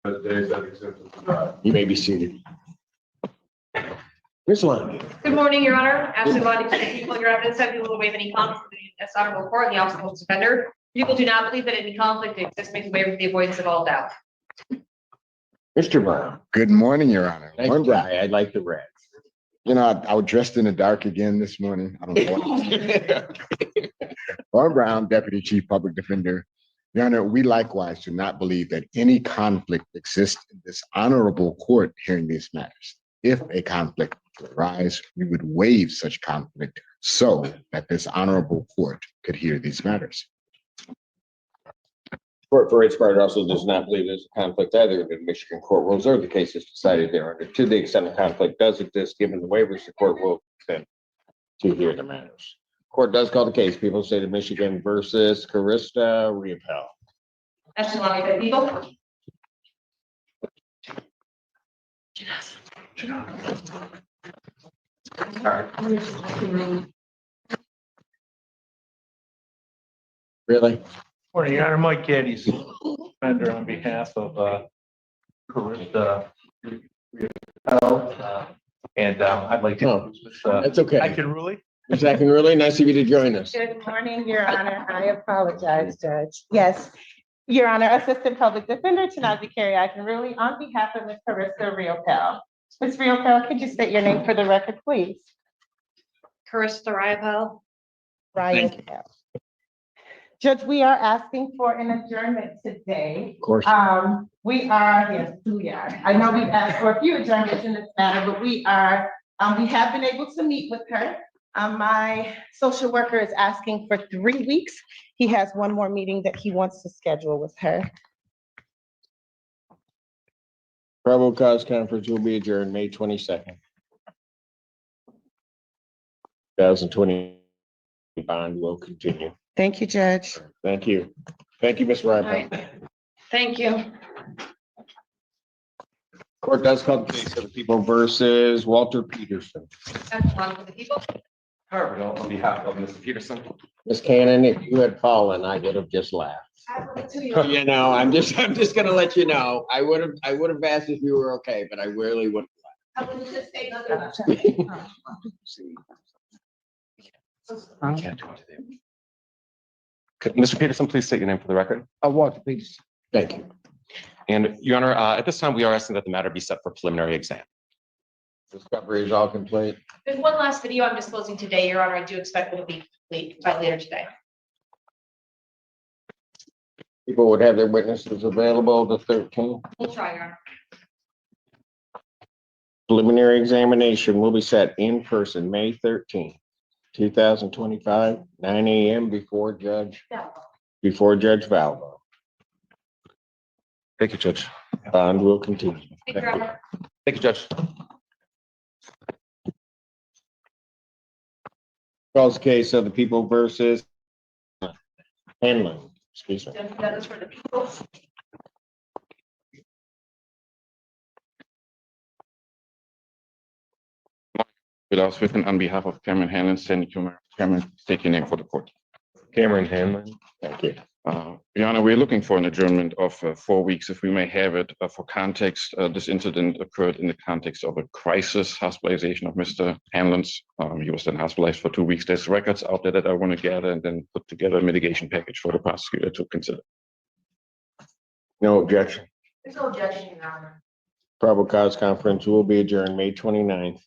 You may be seated. Ms. Lund. Good morning, Your Honor. Ashley Lund, to the people, your evidence that you will waive any conflict in this honorable court and the office of public defender. People do not believe that any conflict exists, makes waiver for the avoidance of all doubt. Mr. Brown. Good morning, Your Honor. Thank you. I like the red. You know, I was dressed in the dark again this morning. I don't know what. Lauren Brown, Deputy Chief Public Defender. Your Honor, we likewise do not believe that any conflict exists in this honorable court hearing these matters. If a conflict would arise, we would waive such conflict so that this honorable court could hear these matters. Court for its part also does not believe there's a conflict either. The Michigan court rules or the case is decided thereunder. To the extent a conflict does exist, given the waivers, the court will consent to hear the matters. Court does call the case. People State of Michigan versus Carista, Riopel. Ashley Lund, to the people. Really? Morning, Your Honor. Mike Geddes, defender on behalf of Carista. And I'd like to. Oh, that's okay. I can really. Ms. Jacqueline, nice of you to join us. Good morning, Your Honor. I apologize, Judge. Yes, Your Honor, Assistant Public Defender Tanazi Carey, I can really, on behalf of Ms. Carista Riopel. Ms. Riopel, could you state your name for the record, please? Carista Riopel. Riopel. Judge, we are asking for an adjournment today. Of course. We are, yes, we are. I know we've asked for a few adjournments in this matter, but we are, we have been able to meet with her. My social worker is asking for 3 weeks. He has one more meeting that he wants to schedule with her. Probable cause conference will be adjourned May 22nd. 2020 bond will continue. Thank you, Judge. Thank you. Thank you, Ms. Riopel. Right. Thank you. Court does call the case of the people versus Walter Peterson. Ashley Lund, to the people. Harvard, on behalf of Mr. Peterson. Ms. Cannon, if you had fallen, I would have just laughed. You know, I'm just gonna let you know. I would have asked if you were okay, but I really wouldn't. I would just say I can't do it today. Could Mr. Peterson please state your name for the record? Walter Peterson. Thank you. And Your Honor, at this time, we are asking that the matter be set for preliminary exam. Discovery is all complete. There's one last video I'm disclosing today, Your Honor. I do expect it will be complete by later today. People would have their witnesses available the 13th. We'll try, Your Honor. Preliminary examination will be set in person, May 13th, 2025, 9 a.m. before Judge Valvo. Thank you, Judge. Bond will continue. Thank you, Your Honor. Thank you, Judge. Calls the case of the people versus Hanland. Excuse me. That is for the people. Without written on behalf of Cameron Hanland, Sandy Kumar. Cameron, state your name for the court. Cameron Hanland. Thank you. Your Honor, we're looking for an adjournment of 4 weeks, if we may have it. For context, this incident occurred in the context of a crisis hospitalization of Mr. Hanland's. He was then hospitalized for 2 weeks. There's records out there that I want to gather and then put together a mitigation package for the prosecutor to consider. No objection. There's no objection, Your Honor. Probable cause conference will be adjourned May 29th,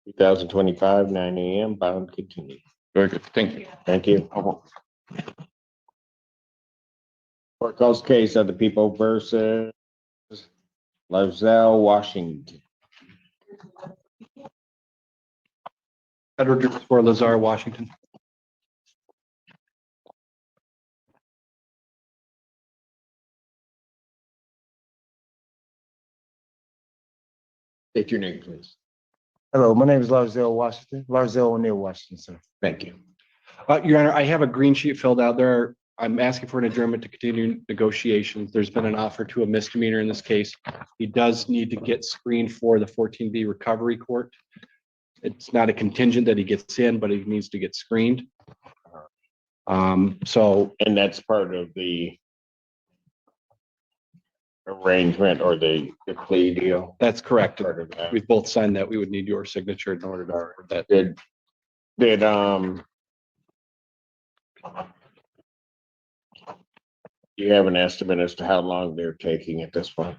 2025, 9 a.m. Bound continue. Very good. Thank you. Thank you. Court calls case of the people versus Larzelle, Washington. Edward for Lazar, Washington. State your name, please. Hello, my name is Larzelle Washington. Larzelle O'Neill Washington, sir. Thank you. Your Honor, I have a green sheet filled out there. I'm asking for an adjournment to continue negotiations. There's been an offer to a misdemeanor in this case. He does need to get screened for the 14B recovery court. It's not a contingent that he gets in, but he needs to get screened. And that's part of the arrangement or the plea deal? That's correct. Part of that. We've both signed that. We would need your signature in order to record that. Did, you have an estimate as to how long they're taking at this point?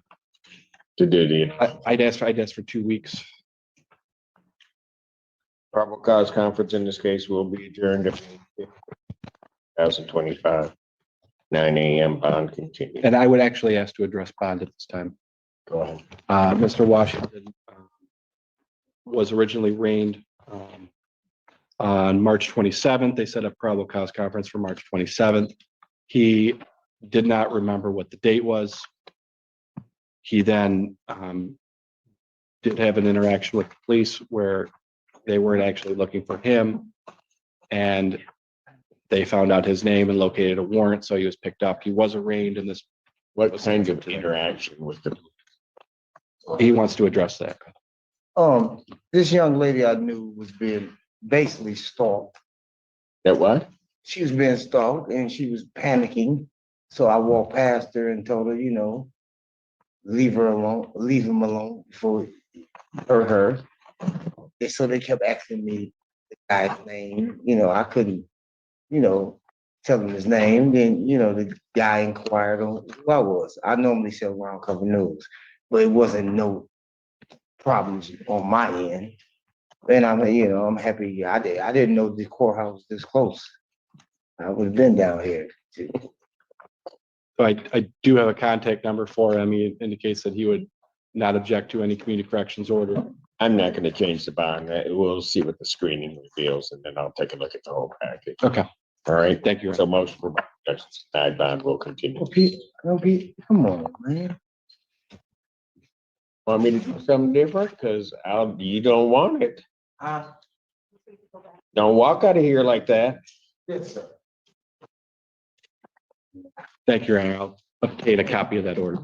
To do the I'd ask for 2 weeks. probable cause conference in this case will be adjourned at 2025, 9 a.m. bond continue. And I would actually ask to address bond at this time. Go ahead. Mr. Washington was originally arraigned on March 27th. They set up probable cause conference for March 27th. He did not remember what the date was. He then did have an interaction with the police where they weren't actually looking for him. And they found out his name and located a warrant, so he was picked up. He was arraigned in this. What kind of interaction with the? He wants to address that. This young lady I knew was being basically stalked. That what? She was being stalked and she was panicking. So I walked past her and told her, leave her alone, leave him alone before he hurt her. And so they kept asking me the guy's name. I couldn't, tell him his name. Then, the guy inquired on who I was. I normally sell ground cover news, but it wasn't no problems on my end. And I'm happy I did. I didn't know the courthouse was this close. I would have been down here. So I do have a contact number for him. He indicates that he would not object to any community corrections order. I'm not gonna change the bond. We'll see what the screening reveals and then I'll take a look at the whole package. Okay, All right. thank you. So motion for denied bond will continue. Pete, come on, man. Want me to do something different? Cause you don't want it. Don't walk out of here like that. Yes, sir. Thank you, Your Honor. I'll obtain a copy of that order.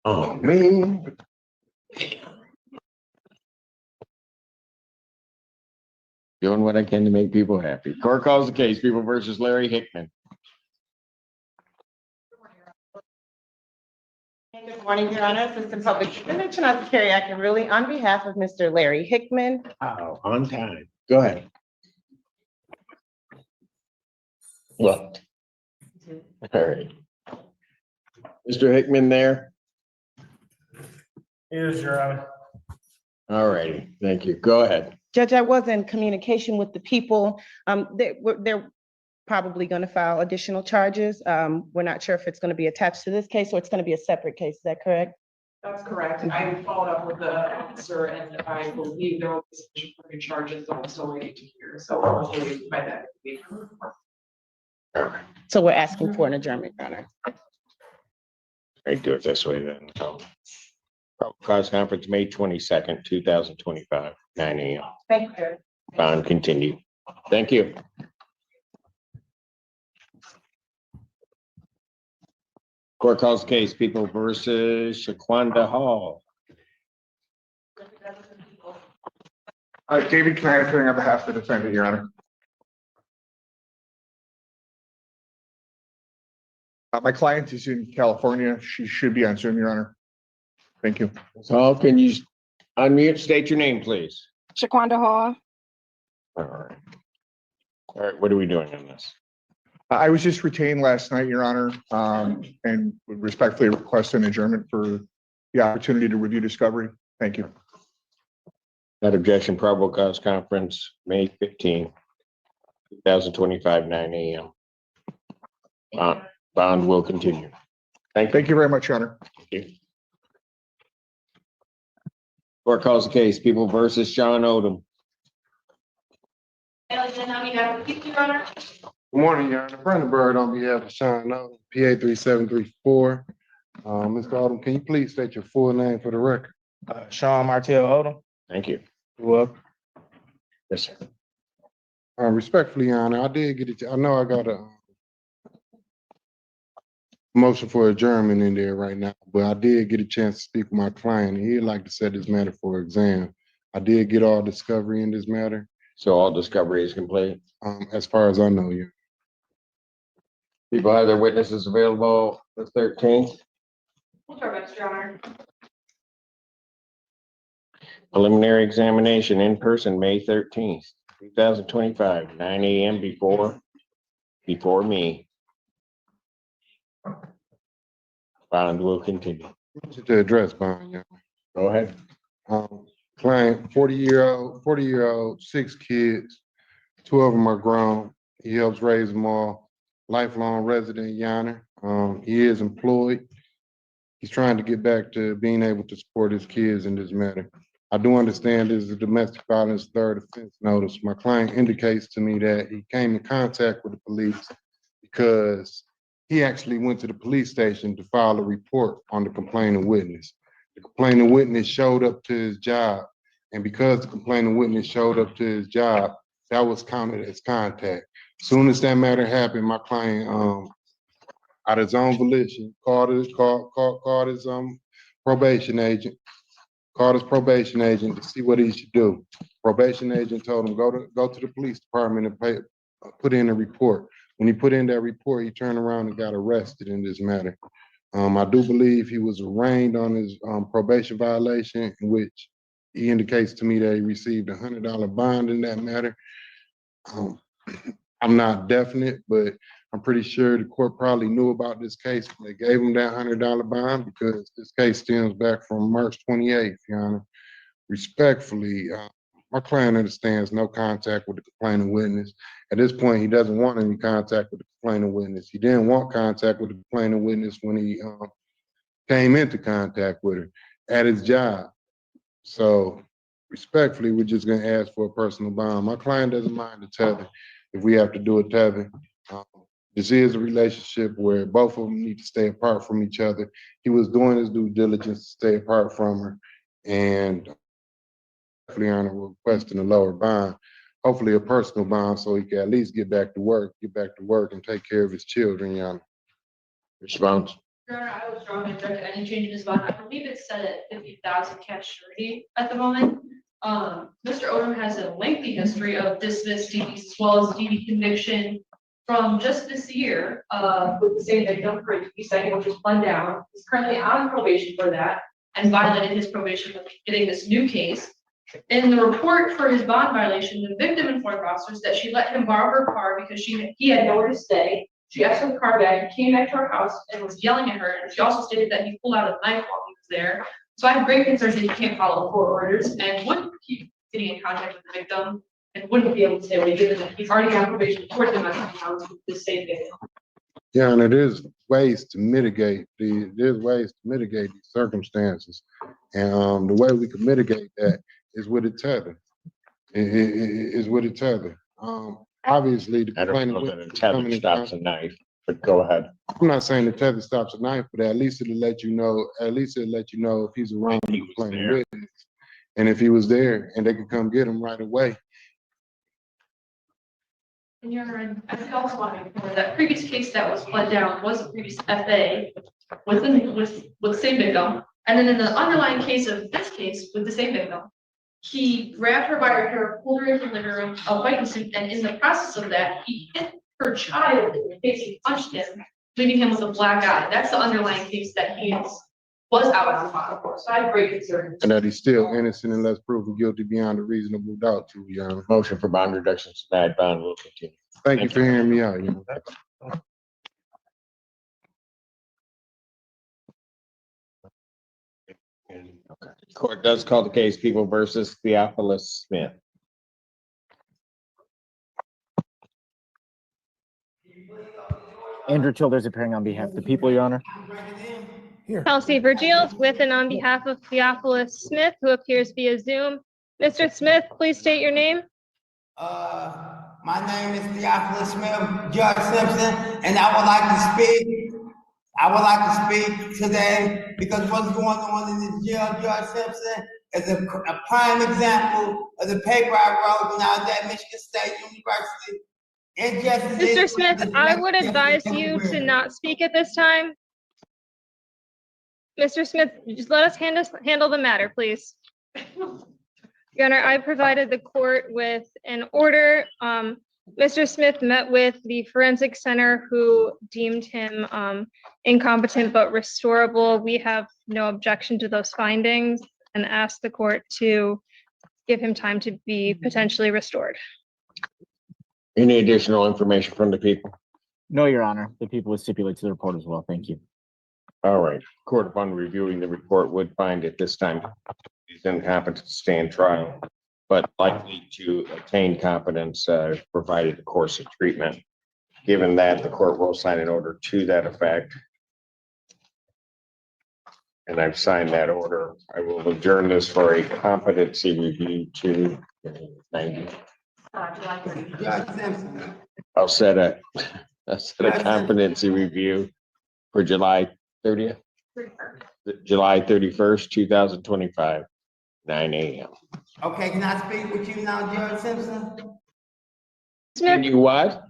Oh, man. Doing what I can to make people happy. Court calls the case, People versus Larry Hickman. Good morning, Your Honor. Assistant Public Defender, Chinasa Carey really on behalf of Mr. Larry Hickman. Oh, on time. Go ahead. What? All right. Mr. Hickman there? Yes, Your Honor. All righty, thank you. Go ahead. Judge, I was in communication with the people. They're probably going to file additional charges. We're not sure if it's going to be attached to this case or it's going to be a separate case. Is that correct? That's correct. I followed up with the officer and I believe there will be sufficient for new charges that I'm still waiting to hear. So hopefully by that week. So we're asking for an adjournment, Your Honor. I do it this way then. Probable cause conference, May 22nd, 2025, 9 a.m. Thank you. Bond continue. Thank you. Court calls the case, People versus Shaquanda Hall. David Knight, appearing on behalf of the defendant, Your Honor. My client is in California. She should be on Zoom, Your Honor. Thank you. So can you unmute, state your name, please? Shaquanda Hall. All right. All right, what are we doing on this? I was just retained last night, Your Honor, and would respectfully request an adjournment for the opportunity to review discovery. Thank you. That objection, probable cause conference, May 15, 2025, 9 a.m. Bond will continue. Thank you very much, Your Honor. Thank you. Court calls the case, People versus Sean Odum. Your Honor. Good morning, Your Honor. Brener Bird on behalf of Sean Odum, PA 3734. Mr. Odum, can you please state your full name for the record? Sean Martell Odom. Thank you. You're welcome. Yes, sir. Respectfully, Your Honor, I did get it. I know I got a motion for adjournment in there right now, but I did get a chance to speak with my client. He'd like to set this matter for exam. I did get all discovery in this matter. So all discovery is complete. As far as I know, yeah. People have their witnesses available. the 13th. We'll try our best, Your Honor. Preliminary examination in person, May 13th, 2025, 9 a.m. before me. Bond will continue. To address bond, yeah. Go ahead. Client, 40-year-old, 6 kids, 2 of them are grown. He helps raise them all. Lifelong resident Yonner. He is employed. He's trying to get back to being able to support his kids in this matter. I do understand this is a domestic violence third offense notice. My client indicates to me that he came in contact with the police because he actually went to the police station to file a report on the complaining witness. The complaining witness showed up to his job, and because the complaining witness showed up to his job, that was counted as contact. Soon as that matter happened, my client, out of his own volition, called his probation agent, to see what he should do. Probation agent told him, go to the police department and put in a report. When he put in that report, he turned around and got arrested in this matter. I do believe he was arraigned on his probation violation, in which he indicates to me that he received a $100 bond in that matter. I'm not definite, but I'm pretty sure the court probably knew about this case when they gave him that $100 bond, because this case stems back from March 28th, Your Honor. Respectfully, my client understands no contact with the complaining witness. At this point, he doesn't want any contact with the complaining witness. He didn't want contact with the complaining witness when he came into contact with her at his job. So respectfully, we're just gonna ask for a personal bond. My client doesn't mind the tether if we have to do a tether. This is a relationship where both of them need to stay apart from each other. He was doing his due diligence to stay apart from her, and Your Honor, we're requesting a lower bond, hopefully a personal bond, so he can at least get back to work and take care of his children, Your Honor. Response. Your Honor, I would strongly object to any change in his bond. I believe it's set at 50,000 cash surety at the moment. Mr. Odum has a lengthy history of dismissed DVs as well as DV conviction from just this year, with the same victim for a DV second, which was pled down. He's currently on probation for that and violated his probation for getting this new case. In the report for his bond violation, the victim informed officers that she let him borrow her car because he had nowhere to stay. She asked for the car back, came back to our house and was yelling at her. And she also stated that he pulled out a knife while he was there. So I have great concerns that he can't follow court orders and wouldn't keep getting in contact with the victim and wouldn't be able to stay away, given that he's already on probation for domestic violence with the same victim. Yeah, and there's ways to mitigate these circumstances. And the way we can mitigate that is with a tether. Is with a tether. Obviously, the I don't know complaining that a witness tether coming in stops a knife, but go ahead. I'm not saying the tether stops a knife, but at least it'll let you know if he's around the He was complaining there. witness. And if he was there, and they could come get him right away. And Your Honor, I did also want to inform that previous case that was pled down was a previous FA with the same victim. And then in the underlying case of this case with the same victim, he grabbed her by her hair, pulled her into the living room, a white suit, and in the process of that, he hit her child in the face, he punched him, leaving him with a black eye. That's the underlying case that was out on bond for. So I have great concerns. And that he's still innocent unless proven guilty beyond a reasonable doubt to, Your Honor. Motion for bond reduction denied. Bond will continue. Thank you for hearing me out, Your Honor. Okay. Court does call the case People versus Theophilus Smith. Andrew Childers appearing on behalf of the people, Your Honor. Kelsey Vergil with and on behalf of Theophilus Smith, who appears via Zoom. Mr. Smith, please state your name. My name is Theophilus Smith, Judge Simpson, and I would like to speak today because what's going on in this jail, Judge Simpson, is a prime example of the paper I wrote when I was at Michigan State University. Mr. Smith, I would advise you to not speak at this time. Mr. Smith, just let us handle the matter, please. Your Honor, I provided the court with an order Mr. Smith met with the forensic center who deemed him incompetent but restorable. We have no objection to those findings and ask the court to give him time to be potentially restored. Any additional information from the people? No, Your Honor. The people would stipulate to the report as well. Thank you. All right, court upon reviewing the report would find at this time he's incompetent to stand trial, but likely to attain competence, provided the course of treatment. Given that, the court will sign an order to that effect. And I've signed that order. I will adjourn this for a competency review to 90. Judge Simpson. I'll set a competency review for July 30th, July 31st, 2025, 9 a.m. Okay, can I speak with you now, Judge Simpson? Can you what?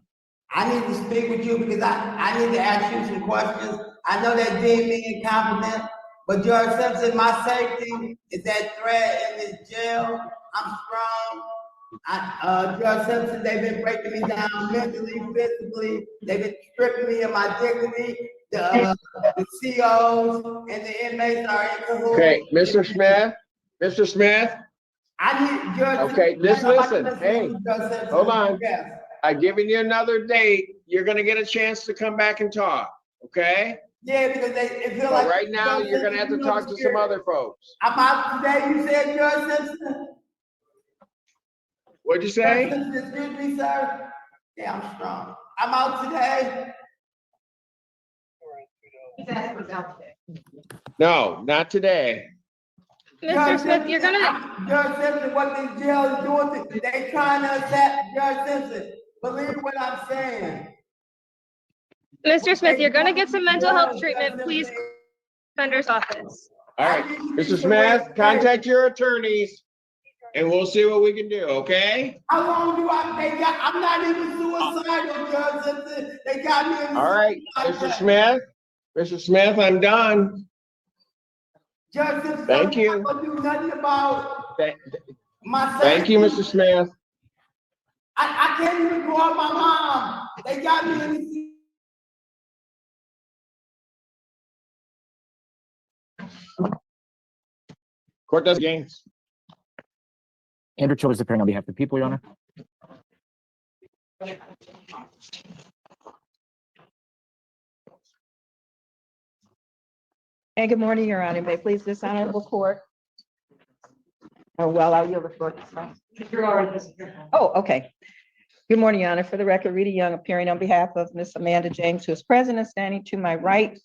I need to speak with you because I need to ask you some questions. I know they deem me incompetent, but Judge Simpson, my safety is at threat in this jail. I'm strong. Judge Simpson, they've been breaking me down mentally, physically. They've been stripping me of my dignity. The COs and the inmates are in cahoots. Okay, Mr. Smith, Mr. Smith. I need Judge. Okay, just listen. Hey, Judge Simpson. hold on. Yes. I've given you another date. You're gonna get a chance to come back and talk, okay? Yeah, because it feel But like. right now, you're gonna have to talk to some other folks. I'm out today, you said, Judge Simpson? What'd you say? Judge Simpson, excuse me, sir? Yeah, I'm strong. I'm out today. No, not today. Mr. Smith, you're gonna, Judge Simpson, what this jail is doing, they trying to accept Judge Simpson. Believe what I'm saying. Mr. Smith, you're gonna get some mental health treatment. Please, defender's office. All right, Mr. Smith, contact your attorneys and we'll see what we can do, okay? How long do I'm not even suicidal, Judge Simpson. They got me in. All right, Mr. Smith, I'm done. Judge Simpson, Thank you. I'm not gonna do nothing about my Thank you, Mr. Smith. I can't even go out my mom. They got me in the. Court does games. Andrew Childers appearing on behalf of the people, Your Honor. And good morning, Your Honor. May it please this honorable court. Oh, well, I'll yield the floor to someone. Oh, okay. Good morning, Your Honor. For the record, Rita Young appearing on behalf of Miss Amanda James, who is present and standing to my right.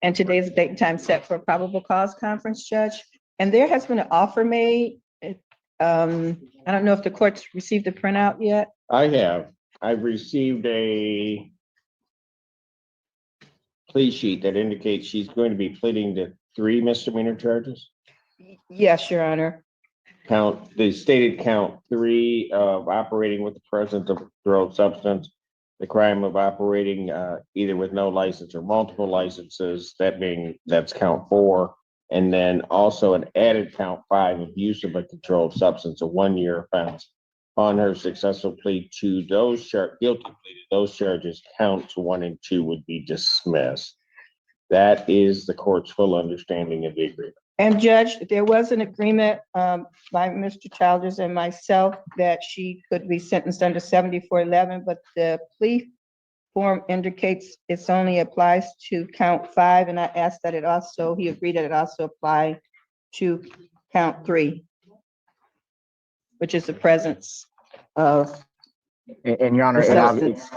And today is the date and time set for a probable cause conference, Judge. And there has been an offer made. I don't know if the court's received the printout yet. I have. I've received a plea sheet that indicates she's going to be pleading to 3 misdemeanor charges. Yes, Your Honor. The stated count 3 of operating with the presence of a controlled substance, the crime of operating either with no license or multiple licenses, that's count 4. And then also an added count 5 of use of a controlled substance, a 1-year offense. On her successful plea to those guilty plea to those charges, counts 1 and 2 would be dismissed. That is the court's full understanding of the agreement. And Judge, there was an agreement by Mr. Childers and myself that she could be sentenced under 7411, but the plea form indicates it's only applies to count 5, and I asked that he agreed that it also apply to count 3, which is the presence of. And Your Honor,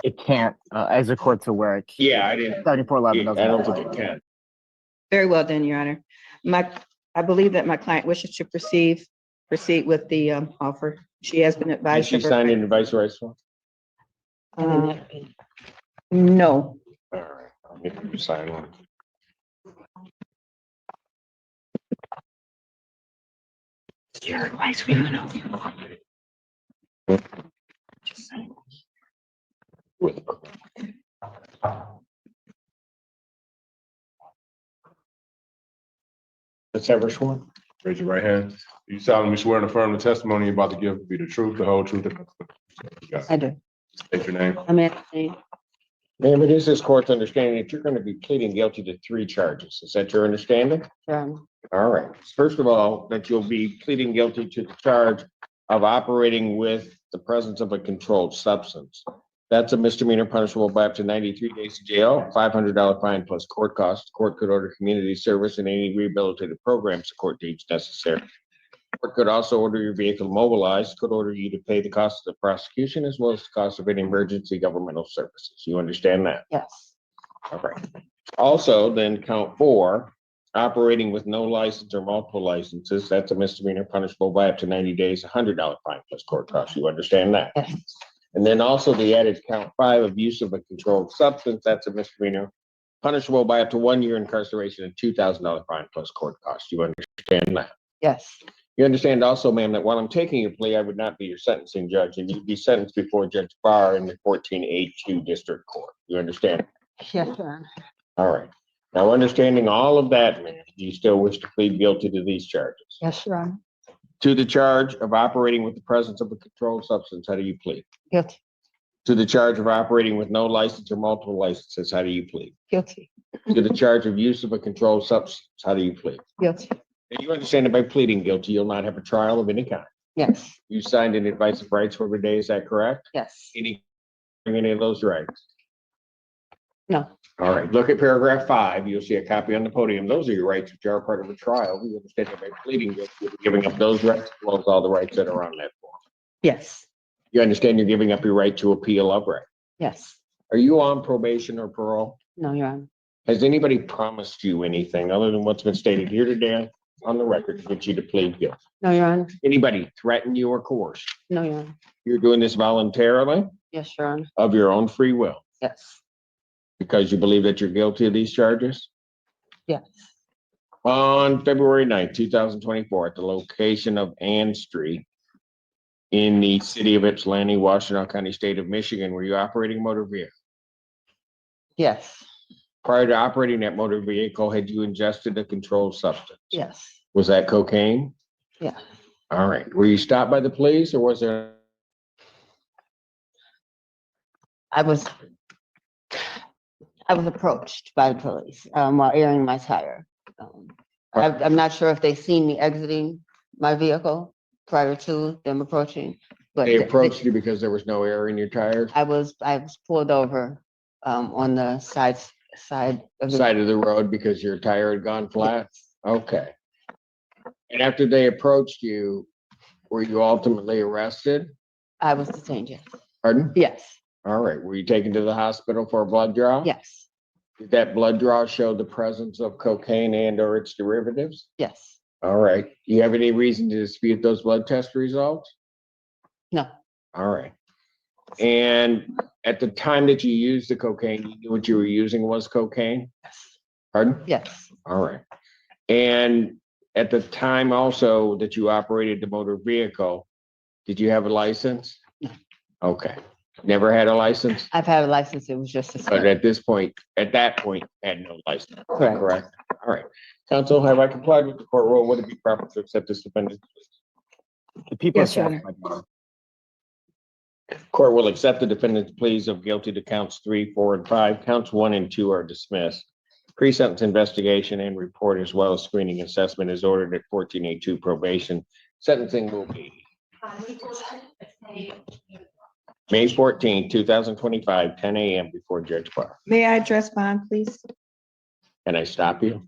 it can't, as the court's aware. Yeah, I didn't. 7411 I don't think it can. Very well done, Your Honor. I believe that my client wishes to proceed with the offer. She has been advised. Did she sign an advice rights form? No. All right, I'll get you to sign one. Your advice, we don't know. Just saying. Let's have her sworn. Raise your right hand. You solemnly swear and affirm the testimony you're about to give be the truth, the whole truth, and nothing but the truth. I do. State your name. I'm Anthony. Ma'am, it is this court's understanding that you're going to be pleading guilty to 3 charges. Is that your understanding? John. All right. First of all, that you'll be pleading guilty to the charge of operating with the presence of a controlled substance. That's a misdemeanor punishable by up to 93 days of jail, $500 fine plus court costs. The court could order community service and any rehabilitative programs the court deems necessary. The court could also order your vehicle mobilized, could order you to pay the cost of the prosecution as well as the cost of any emergency governmental services. You understand that? Yes. All right. Also, then count 4, operating with no license or multiple licenses, that's a misdemeanor punishable by up to 90 days, $100 fine plus court costs. You understand that? Yes. And then also the added count 5 of use of a controlled substance, that's a misdemeanor punishable by up to 1 year incarceration and $2,000 fine plus court costs. You understand that? Yes. You understand also, ma'am, that while I'm taking your plea, I would not be your sentencing judge and you'd be sentenced before Judge Barr in the 14A2 District Court. You understand? Yes, John. All right. Now, understanding all of that, ma'am, do you still wish to plead guilty to these charges? Yes, John. To the charge of operating with the presence of a controlled substance, how do you plead? Guilty. To the charge of operating with no license or multiple licenses, how do you plead? Guilty. To the charge of use of a controlled substance, how do you plead? Guilty. And you understand that by pleading guilty, you'll not have a trial of any kind. Yes. You signed an advice of rights for every day, is that correct? Yes. Any of those rights? No. All right, look at paragraph 5. You'll see a copy on the podium. Those are your rights which are part of a trial. You understand that by pleading guilty, you're giving up those rights as well as all the rights that are on that form. Yes. You understand you're giving up your right to appeal of right. Yes. Are you on probation or parole? No, Your Honor. Has anybody promised you anything other than what's been stated here today on the record to get you to plead guilty? No, Your Honor. Anybody threaten you or coerce? No, Your Honor. You're doing this voluntarily Yes, Your Honor. of your own free will Yes. because you believe that you're guilty of these charges? Yes. On February 9th, 2024, at the location of Ann Street in the city of Ypsilanti, Washtenaw County, state of Michigan, were you operating a motor vehicle? Yes. Prior to operating that motor vehicle, had you ingested a controlled substance? Yes. Was that cocaine? Yeah. All right. Were you stopped by the police or was there? I was approached by the police while airing my tire. I'm not sure if they seen me exiting my vehicle prior to them approaching, but They approached you because there was no air in your tires? I was pulled over on the side of the. Side of the road because your tire had gone flat? Okay. And after they approached you, were you ultimately arrested? I was detained, yes. Pardon? Yes. All right. Were you taken to the hospital for a blood draw? Yes. Did that blood draw show the presence of cocaine and or its derivatives? Yes. All right. Do you have any reason to dispute those blood test results? No. All right. And at the time that you used the cocaine, you knew what you were using was cocaine? Yes. Pardon? Yes. All right. And at the time also that you operated the motor vehicle, did you have a license? No. Okay. Never had a license? I've had a license. It was just a. But at that point, had no license. Correct. Correct. All right. Counsel, have I complied with the court rule? Would it be proper to accept this defendant? The people. Yes, Your Honor. Court will accept the defendant's pleas of guilty to counts 3, 4, and 5. Counts 1 and 2 are dismissed. Pre-sentence investigation and report as well as screening assessment is ordered at 14A2 probation. Sentencing will be May 14, 2025, 10 a.m. before Judge Barr. May I address bond, please? Can I stop you?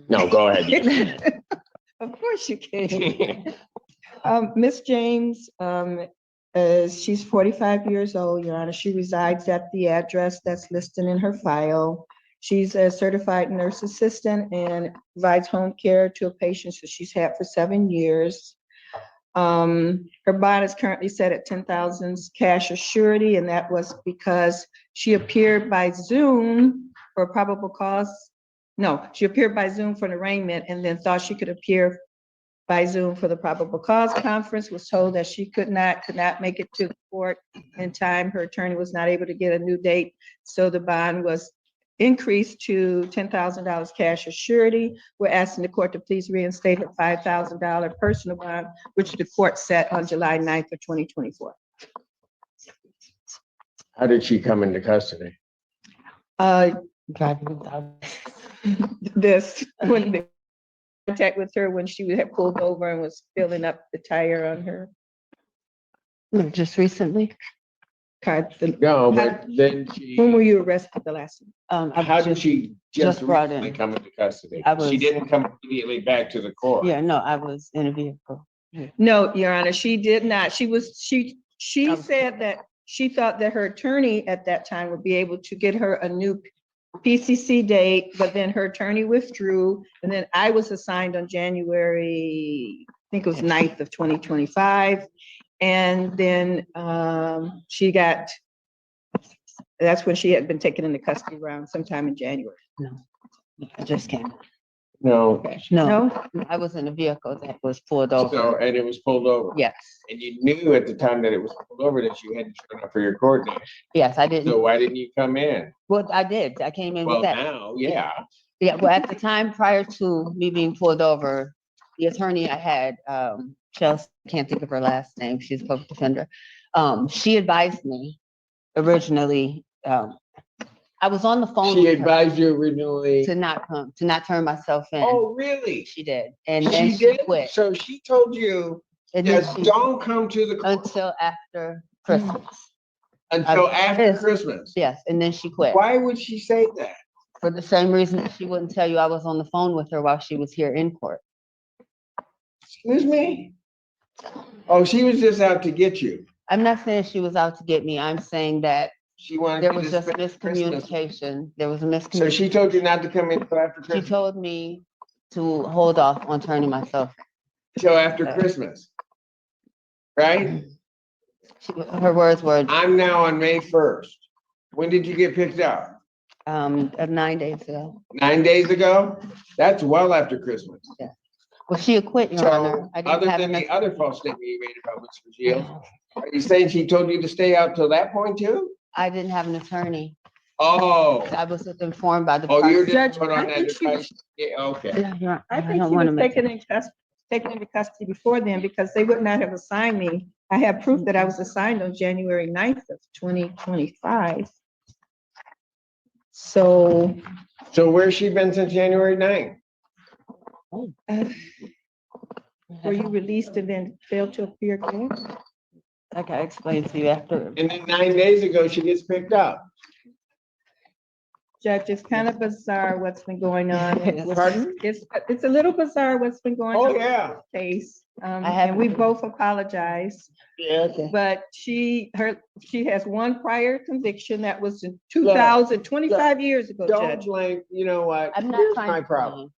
No, go ahead. Of course you can. Miss James, she's 45 years old, Your Honor. She resides at the address that's listed in her file. She's a certified nurse assistant and provides home care to a patient that she's had for 7 years. Her bond is currently set at 10,000 cash or surety, and that was because she appeared by Zoom for a probable cause. No, she appeared by Zoom for an arraignment and then thought she could appear by Zoom for the probable cause conference, was told that she could not make it to the court in time. Her attorney was not able to get a new date, so the bond was increased to $10,000 cash or surety. We're asking the court to please reinstate her $5,000 personal bond, which the court set on July 9th of 2024. How did she come into custody? Driving without. When the contact with her, when she had pulled over and was filling up the tire on her No, just recently. car. No, but then When were she, you arrested the last time? how did she just brought recently in. come into custody? I was- She didn't come immediately back to the court. Yeah, no, I was in a vehicle. No, Your Honor, she did not. She I was- said that she thought that her attorney at that time would be able to get her a new PCC date, but then her attorney withdrew. And then I was assigned on January, I think it was 9th of 2025. And then that's when she had been taken into custody around sometime in January. I just came. No, No, I was in a vehicle that was pulled so, over. and it was pulled over. Yes, And you knew at the time that it was pulled over that you hadn't shown up for your court date. yes, I So didn't. why didn't you come in? Well, I did. I came in Well, with that. now, yeah. Yeah, well, at the time prior to me being pulled over, the attorney I had, Chelsea, can't think of her last name, she's a public defender. She advised me originally, I was on the phone She with her advised you originally. to not come, to not turn myself in. Oh, really? She did, and then She she did? quit. So she told you, And then just she, don't come to the court until after Christmas. until I- after yes. Christmas. Yes, and then she quit. Why would she say that? For the same reason that she wouldn't tell you I was on the phone with her while she was here in court. Excuse me? Oh, she was just out to get you. I'm not saying she was out to get me. I'm saying that She wanted there you was to just spend Christmas. miscommunication. There was a So miscommunication. she told you not to come in until after She Christmas, told me to hold off on turning myself. till after Christmas. Right? Her words were, I'm now on May 1st. When did you get picked up? 9 days ago. 9 days ago? That's well after Christmas. Well, she had quit, Your Honor. So, I didn't other have than the enough. other false statement you made about Mr. Gilles, are you saying she told you to stay out till that point too? I didn't have an attorney. Oh, I was informed by the. oh, you're Judge, just put on I that think she device. Yeah, okay. I think don't she wanna was make. taken into custody before then because they would not have assigned me. I have proof that I was assigned on January 9th of 2025. So, So where's she been since January 9th? were you released and then failed to appear again? I can explain to you after. And then 9 days ago, she gets picked up. Judge, it's kind of bizarre what's been going on. Pardon? It's a little bizarre what's been going on. Oh, in yeah. this Case, I have- and we both apologize, Yeah. but she has one prior conviction that was in 2000, 25 years ago, Don't Judge. blame, you know what? I'm not Here's trying my to problem.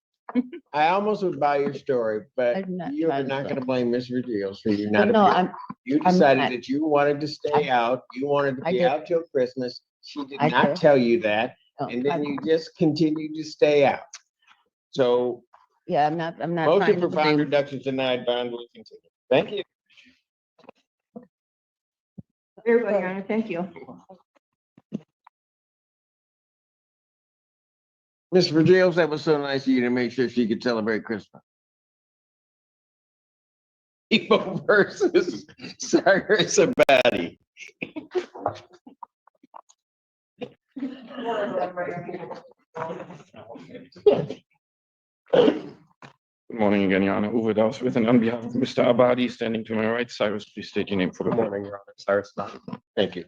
I almost would buy your story, but I'm not you're trying to not blame. gonna blame Mr. Gilles for you But not no, appearing. You I'm decided not. that you wanted to stay out, you wanted to I be did. out till Christmas. She did I not did. tell you that, Oh, and then I- you just continued to stay out. So Yeah, I'm not motion trying for to bond blame. reduction denied, bond will continue. Thank you. Very well, Your Honor, thank you. Mr. Gilles, that was so nice of you to make sure she could celebrate Christmas. People versus Cyrus and Batty. Good morning again, Your Honor. Uwe Daus with and on behalf of Mr. Abadi, standing to my right. Cyrus, please state your name for the Good record. morning, Your Honor. Cyrus. Thank you.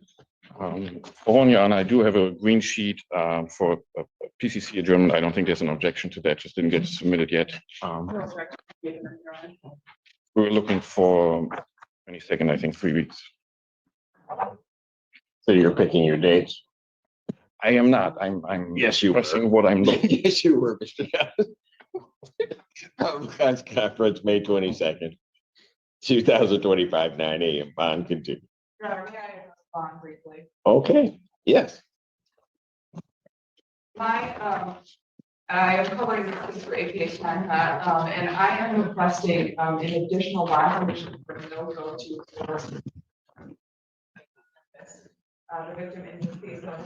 For one, Your Honor, I do have a green sheet for a PCC adjournment. I don't think there's an objection to that, just didn't get submitted yet. We were looking for 22nd, I think, 3 weeks. So you're picking your dates? I am not. I'm. Yes, you were. Pressing what I'm looking. Yes, you were, Mr. Conference, May 22nd, 2025, 9 a.m. Bond continue. May I respond briefly? Okay, yes. I am covering this for APA Snapchat, and I am requesting, an additional violation for no go to. The victim in this case was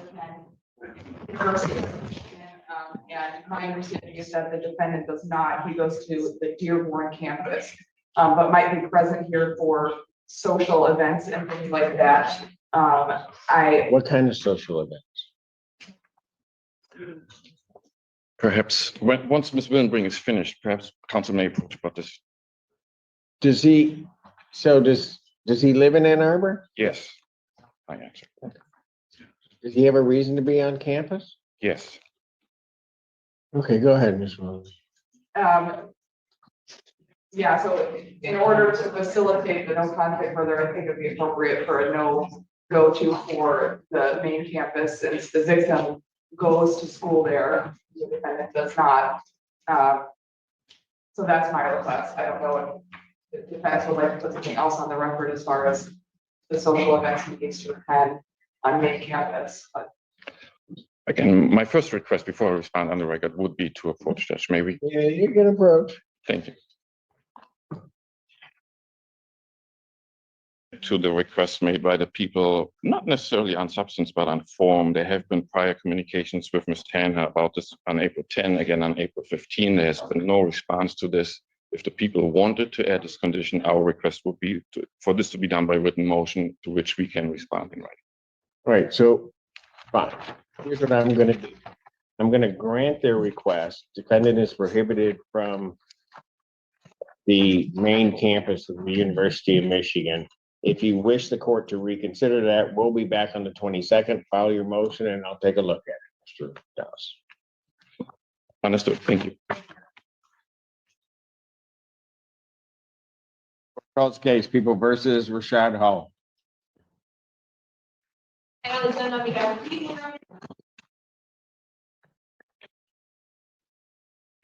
and my understanding is that the defendant does not, he goes to the Dearborn campus, but might be present here for social events and things like that. What kind of social events? Perhaps, once Ms. Willenbring is finished, perhaps council may approach about this. Does he live in Ann Arbor? Yes. I answer. Does he have a reason to be on campus? Yes. Okay, go ahead, Ms. Williams. Yeah, so in order to facilitate the no contact further, I think it'd be appropriate for a no go-to for the main campus, since the victim goes to school there, the defendant does not. So that's my request. I don't know if the defense would like to put something else on the record as far as the social events he needs to attend on main campus, but. Again, my first request before I respond on the record would be to approach Judge, maybe. Yeah, you can approach. Thank you. To the request made by the people, not necessarily on substance, but on form. There have been prior communications with Ms. Tanner about this on April 10, again on April 15. There has been no response to this. If the people wanted to add this condition, our request would be for this to be done by written motion, to which we can respond in writing. Right, so, fine. Here's what I'm gonna do. I'm gonna grant their request. Defendant is prohibited from the main campus of the University of Michigan. If you wish the court to reconsider that, we'll be back on the 22nd. File your motion and I'll take a look at it, Mr. Dawes. Understood. Thank you. Calls case, People versus Rashad Hall.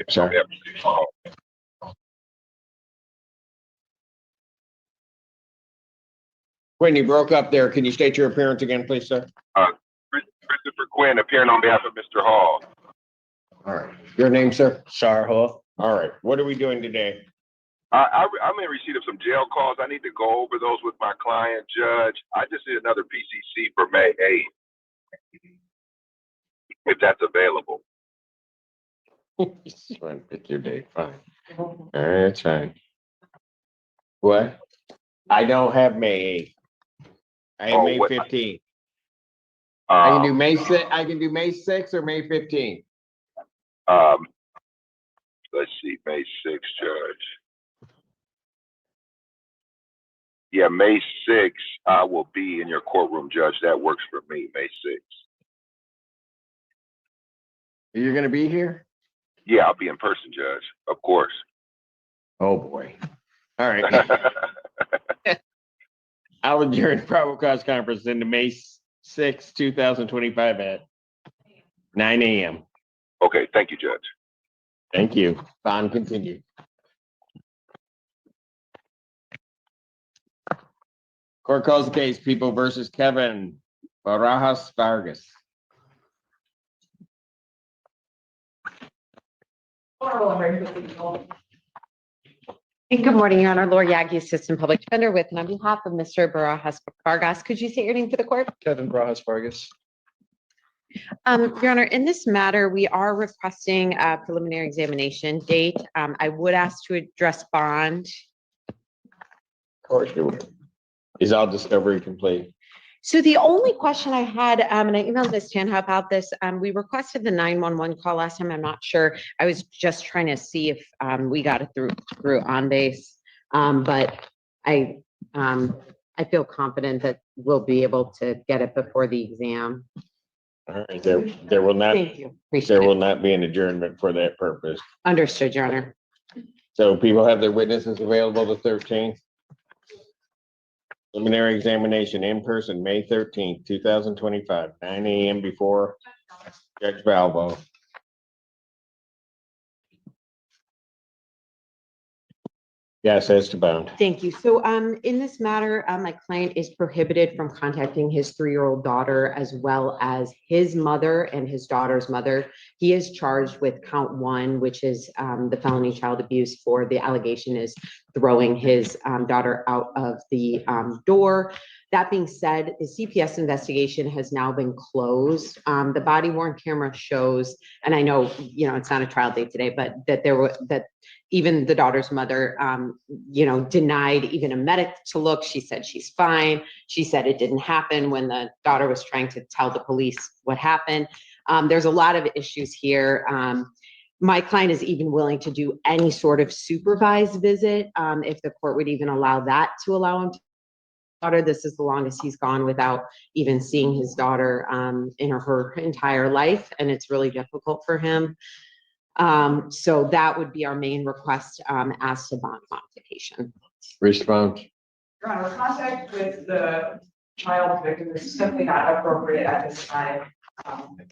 Sorry. When you broke up there, can you state your appearance again, please, sir? Christopher Quinn, appearing on behalf of Mr. Hall. All right. Your name, sir? Shar Hall. All right. What are we doing today? I'm in receipt of some jail calls. I need to go over those with my client, Judge. I just need another PCC for May 8th, if that's available. Just trying to pick your date. Fine. All right, that's fine. What? I don't have May 8th. I have May 15th. I can do May 6th. I can do May 6th or May 15th. Let's see, May 6th, Judge. Yeah, May 6th, I will be in your courtroom, Judge. That works for me, May 6th. You're gonna be here? Yeah, I'll be in person, Judge, of course. Oh, boy. All right. I'll adjourn probable cause conference into May 6, 2025 at 9 a.m. Okay, thank you, Judge. Thank you. Bond continued. Court calls the case, People versus Kevin Barahas Vargas. Good morning, Your Honor. Laura Yagi, Assistant Public Defender with, and on behalf of Mr. Barahas Vargas, could you state your name for the court? Kevin Barahas Vargas. Your Honor, in this matter, we are requesting a preliminary examination date. I would ask to address bond. Of course you would. Is all discovery complete? So the only question I had, and I emailed Ms. Tanha about this, we requested the 911 call last time. I'm not sure. I was just trying to see if we got it through on base. But I feel confident that we'll be able to get it before the exam. All right, there will not, Thank you. there will not be an adjournment for that purpose. Understood, Your Honor. So people have their witnesses available the 13th. Preliminary examination in person, May 13th, 2025, 9 a.m. before Judge Valvo. Yes, as to bound. Thank you. So in this matter, my client is prohibited from contacting his 3-year-old daughter as well as his mother and his daughter's mother. He is charged with count 1, which is the felony child abuse. For the allegation is throwing his daughter out of the door. That being said, the CPS investigation has now been closed. The body worn camera shows, and I know, it's not a trial date today, but that even the daughter's mother, denied even a medic to look. She said she's fine. She said it didn't happen when the daughter was trying to tell the police what happened. There's a lot of issues here. My client is even willing to do any sort of supervised visit, if the court would even allow that to allow him to daughter. This is the longest he's gone without even seeing his daughter in her entire life, and it's really difficult for him. So that would be our main request as to bond modification. Response. Your Honor, contact with the child victim is simply not appropriate at this time.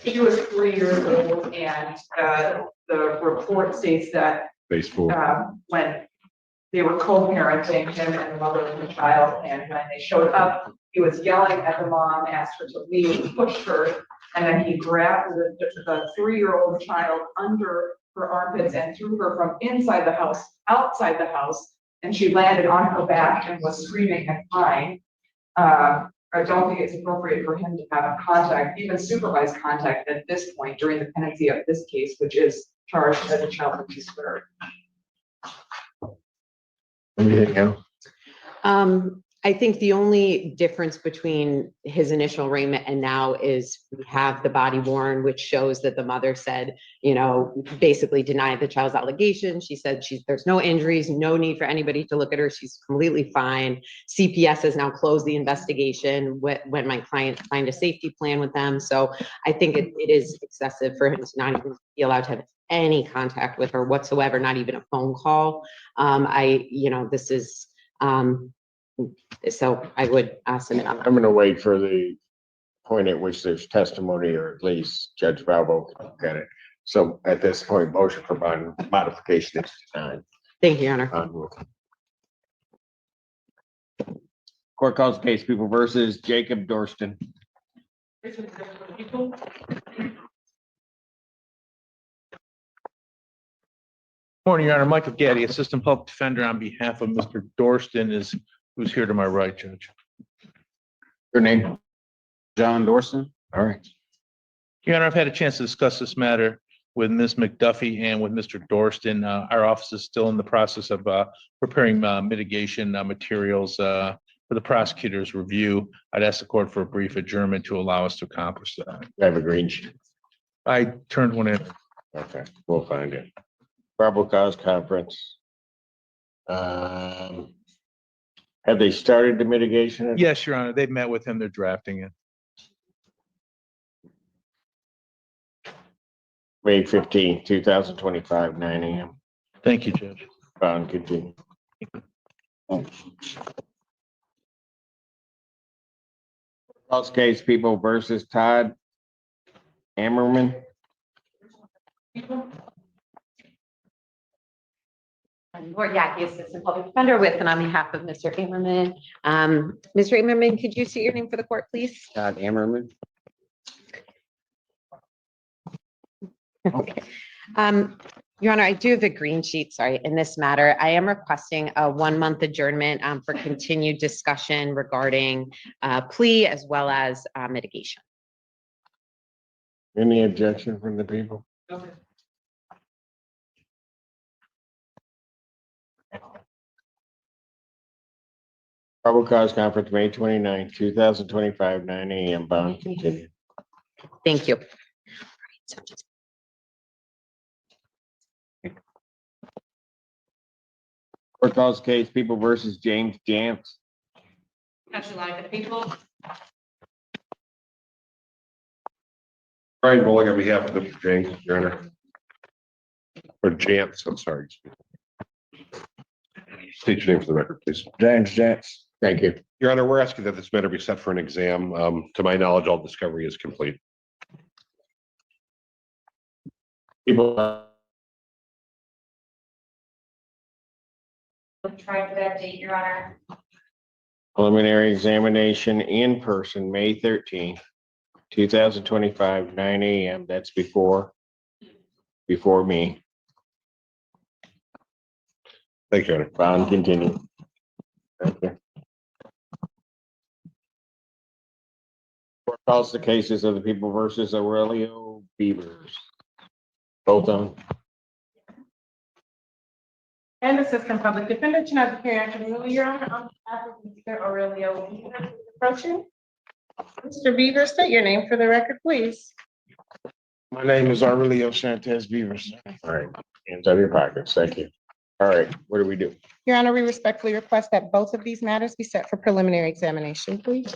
He was 3 years old, and the report states that when they were co-parenting, him and the mother of the child, and when they showed up, he was yelling at the mom, asked her to leave, pushed her, and then he grabbed the 3-year-old child under her armpits and threw her from inside the house, outside the house, and she landed on her back and was screaming and crying. I don't think it's appropriate for him to have contact, even supervised contact at this point during the pendency of this case, which is charged as a child abuse murder. Anything else? I think the only difference between his initial arraignment and now is we have the body worn, which shows that the mother said, basically denied the child's allegation. She said there's no injuries, no need for anybody to look at her. She's completely fine. CPS has now closed the investigation when my client signed a safety plan with them. So I think it is excessive for him to not even be allowed to have any contact with her whatsoever, not even a phone call. This is, so I would ask him. I'm going to wait for the point at which there's testimony, or at least Judge Valvo can look at it. So at this point, motion for bond modification is denied. Thank you, Your Honor. Bond will. Court calls case People versus Jacob Dorsten. Morning, Your Honor. Michael Gaddy, Assistant Public Defender on behalf of Mr. Dorsten who's here to my right, Judge. Your name? John Dorsten. All right. Your Honor, I've had a chance to discuss this matter with Ms. McDuffie and with Mr. Dorsten. Our office is still in the process of preparing mitigation materials for the prosecutor's review. I'd ask the court for a brief adjournment to allow us to accomplish that. I have a green sheet. I turned one in. Okay, we'll find it. Probable cause conference. Have they started the mitigation? Yes, Your Honor. They've met with him. They're drafting it. May 15, 2025, 9 a.m. Thank you, Judge. Bond continue. Calls case People versus Todd Ammerman. Lord Yaki, Assistant Public Defender with and on behalf of Mr. Ammerman. Mr. Ammerman, could you state your name for the court, please? Todd Ammerman. Okay. Your Honor, I do have a green sheet, sorry, in this matter. I am requesting a 1-month adjournment for continued discussion regarding plea as well as mitigation. Any objection from the people? Okay. Probable cause conference, May 29, 2025, 9 a.m. Bond continue. Thank you. Court calls case People versus James Jantz. Actually, like the people. Brian Bowling on behalf of Mr. James, Your Honor. Or Jantz, I'm sorry. State your name for the record, please. James Jantz. Thank you. Your Honor, we're asking that this matter be set for an exam. To my knowledge, all discovery is complete. People. Try for that date, Your Honor. Preliminary examination in person, May 13, 2025, 9 a.m. That's before me. Thank you, Your Honor. Bond continue. Thank you. Calls the cases of the people versus Aurelio Beavers. Both on. And Assistant Public Defender, Chinaz Carey, Your Honor, on behalf of Mr. Aurelio Beavers, approaching. Mr. Beavers, state your name for the record, please. My name is Aurelio Shantes Beavers. All right, hands out of your pockets. Thank you. All right, what do we do? Your Honor, we respectfully request that both of these matters be set for preliminary examination, please.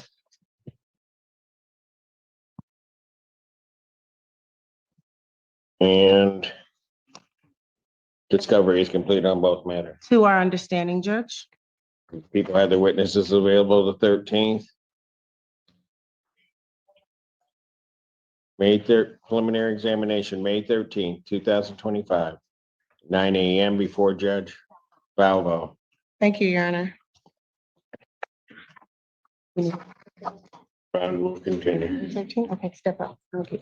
And discovery is complete on both matters. To our understanding, Judge. People have their witnesses available the 13th. Preliminary examination, May 13th, 2025, 9 a.m. before Judge Valvo. Thank you, Your Honor. And we'll continue. 13, okay, step up. Okay.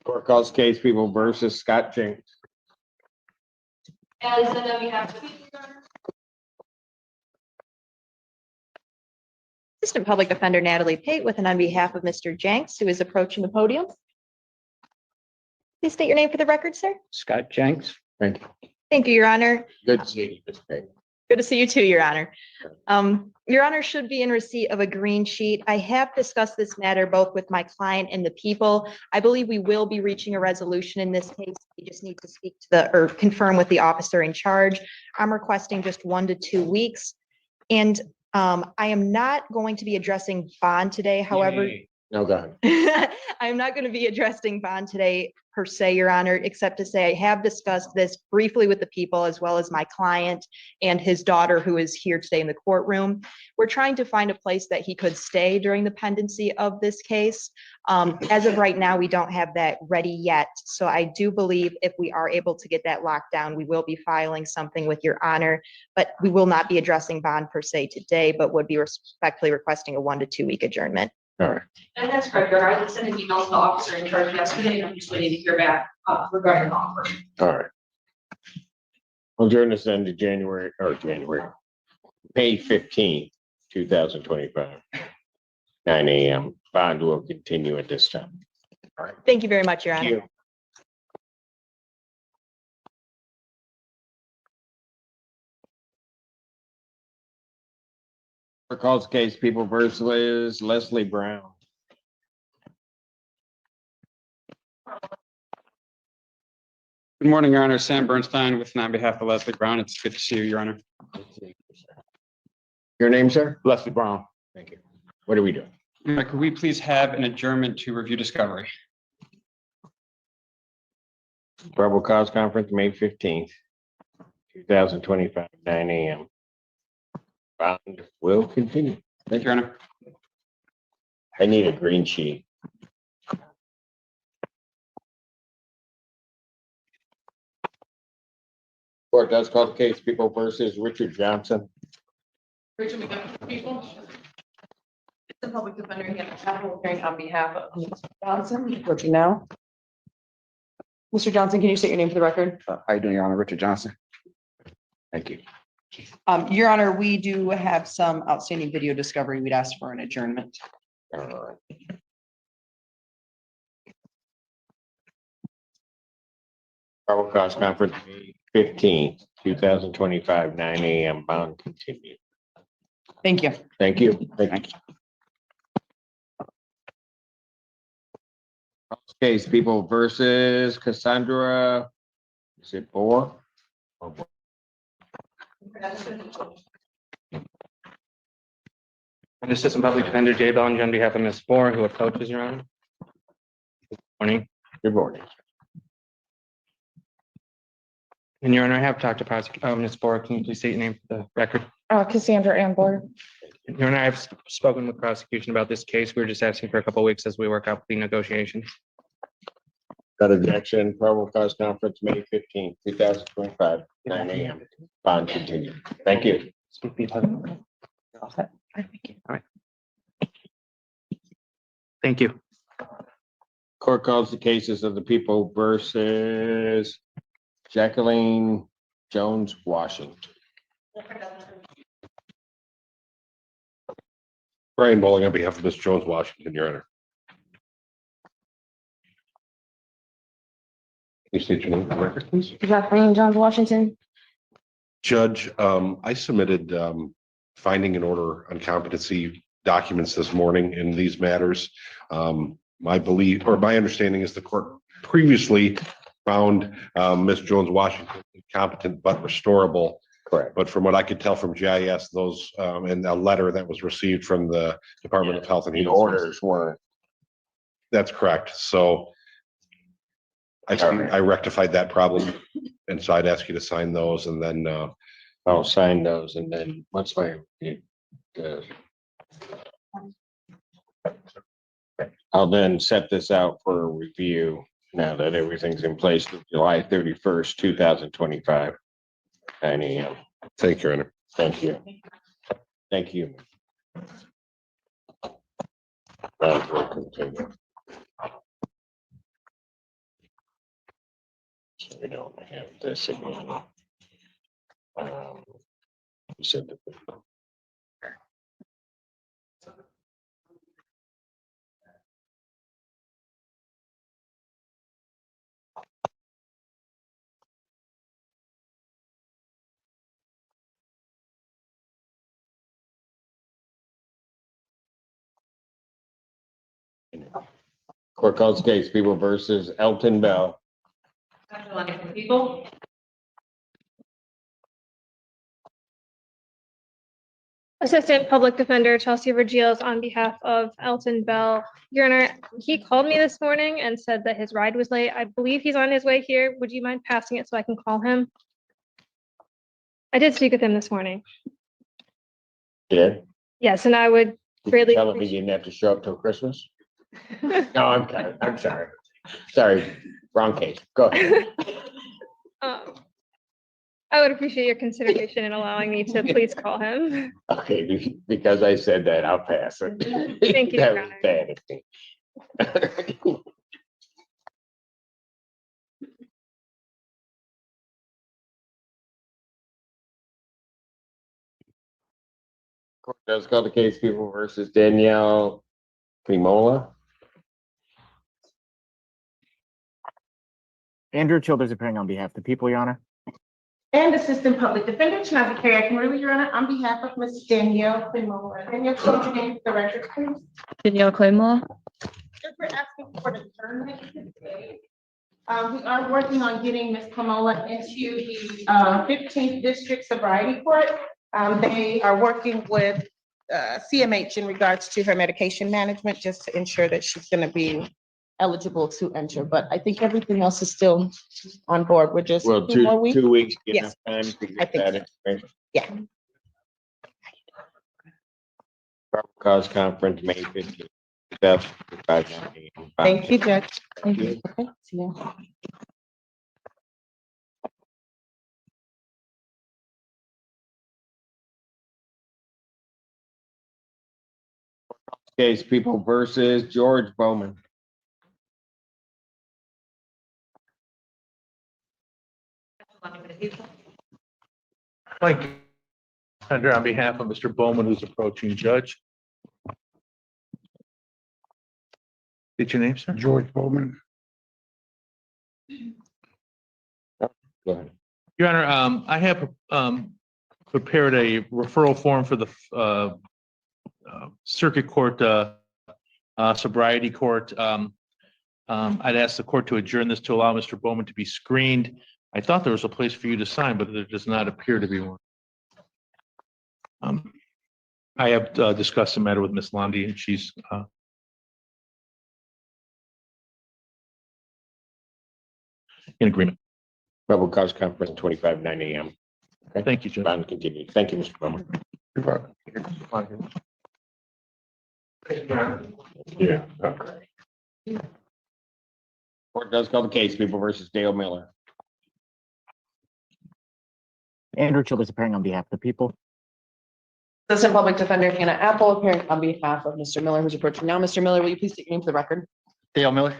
Court calls case people versus Scott Jinx. As and then we have to. Assistant Public Defender Natalie Pate with and on behalf of Mr. Jenks, who is approaching the podium. Please state your name for the record, sir. Scott Jenks. Thank you. Thank you, Your Honor. Good to see you, Ms. Pate. Good to see you too, Your Honor. Your Honor should be in receipt of a green sheet. I have discussed this matter both with my client and the people. I believe we will be reaching a resolution in this case. We just need to speak to or confirm with the officer in charge. I'm requesting just 1 to 2 weeks. And I am not going to be addressing bond today, however. No, go ahead. I'm not going to be addressing bond today per se, Your Honor, except to say I have discussed this briefly with the people as well as my client and his daughter who is here today in the courtroom. We're trying to find a place that he could stay during the pendency of this case. As of right now, we don't have that ready yet. So I do believe if we are able to get that locked down, we will be filing something with Your Honor, but we will not be addressing bond per se today, but would be respectfully requesting a 1 to 2 week adjournment. All right. And that's correct, Your Honor. I did send an email to the officer in charge yesterday, and I'm just waiting to hear back regarding the offer. All right. We'll adjourn this then to May 15th, 2025, 9 a.m. Bond will continue at this time. All right. Thank you very much, Your Thank Honor. you. Calls case people versus Leslie Brown. Good morning, Your Honor. Sam Bernstein with and on behalf of Leslie Brown. It's good to see you, Your Honor. Your name, sir? Leslie Brown. Thank you. What are we doing? Could we please have an adjournment to review discovery? Probable cause conference, May 15th, 2025, 9 a.m. Bond will continue. Thank you, Your Honor. I need a green sheet. Court does call the case people versus Richard Johnson. Rachel McGuffey, people. The public defender again, capital hearing on behalf of Mr. Johnson, approaching now. Mr. Johnson, can you state your name for the record? How you doing, Your Honor? Richard Johnson. Thank you. Your Honor, we do have some outstanding video discovery. We'd ask for an adjournment. All right. Probable cause conference, May 15th, 2025, 9 a.m. Bond continue. Thank you. Thank you. Thank you. Case people versus Cassandra. Is it Bohr? And Assistant Public Defender Jay Bellinger on behalf of Ms. Bohr, who approaches, Your Honor. Good morning. Good morning. And Your Honor, I have talked to Ms. Bohr. Can you please state your name for the record? Cassandra Ambbor. Your Honor, I've spoken with prosecution about this case. We're just asking for a couple of weeks as we work out plea negotiations. Got objection, probable cause conference, May 15th, 2025, 9 a.m. Bond continue. Thank you. All right. Thank you. Court calls the cases of the people versus Jacqueline Jones, Washington. Brian Bowling on behalf of Ms. Jones, Washington, Your Honor. Can you state your name for the record, please? Jacqueline Jones, Washington. Judge, I submitted finding an order on competency documents this morning in these matters. My belief or my understanding is the court previously found Ms. Jones, Washington incompetent but restorable. Correct. But from what I could tell from GIS, those and a letter that was received from the Department of Health and The Human orders weren't. That's correct. So I rectified that problem. And so I'd ask you to sign those and then I'll sign those and then once I'll then set this out for review now that everything's in place for July 31st, 2025. 9 a.m. Thank you, Your Honor. Thank you. Thank you. We'll continue. So we don't have this again. You said that. Court calls case people versus Elton Bell. People. Assistant Public Defender Chelsea Vergils on behalf of Elton Bell. Your Honor, he called me this morning and said that his ride was late. I believe he's on his way here. Would you mind passing it so I can call him? I did speak with him this morning. Yeah. Yes, and I would greatly. Tell him he didn't have to show up till Christmas. No, I'm kidding. I'm sorry. Sorry, wrong case. Go ahead. I would appreciate your consideration in allowing me to please call him. Okay, because I said that, I'll pass it. Thank you, That Your was Honor. bad of me. Court does call the case people versus Danielle Primola. Andrew Childers appearing on behalf of the people, Your Honor. And Assistant Public Defender Chandra Carey Kimberly, Your Honor, on behalf of Ms. Danielle Claymore. Danielle, state your name for the record, please. Danielle Claymore. If we're asking for the adjournment today, we are working on getting Ms. Pamola into the 15th District Sobriety Court. They are working with CMH in regards to her medication management, just to ensure that she's going to be eligible to enter. But I think everything else is still on board. We're just Well, 2 more weeks. 2 weeks, give Yes. enough time to I get think that so. information. Yeah. Probable cause conference, May 15th. Thank you, Judge. Thank you. Okay, see you. Case people versus George Bowman. Thank you. Under on behalf of Mr. Bowman, who's approaching judge. State your name, sir. George Bowman. Go ahead. Your Honor, I have prepared a referral form for the circuit court sobriety court. I'd ask the court to adjourn this to allow Mr. Bowman to be screened. I thought there was a place for you to sign, but there does not appear to be one. I have discussed the matter with Ms. Lundy, and she's in agreement. Probable cause conference, 25, 9 a.m. Okay. Thank you, Judge. Bond continued. Thank you, Mr. Bowman. Yeah. Okay. Court does call the case people versus Dale Miller. Andrew Childers appearing on behalf of the people. Assistant Public Defender Hannah Apple appearing on behalf of Mr. Miller, who's approaching now. Mr. Miller, will you please state your name for the record? Dale Miller.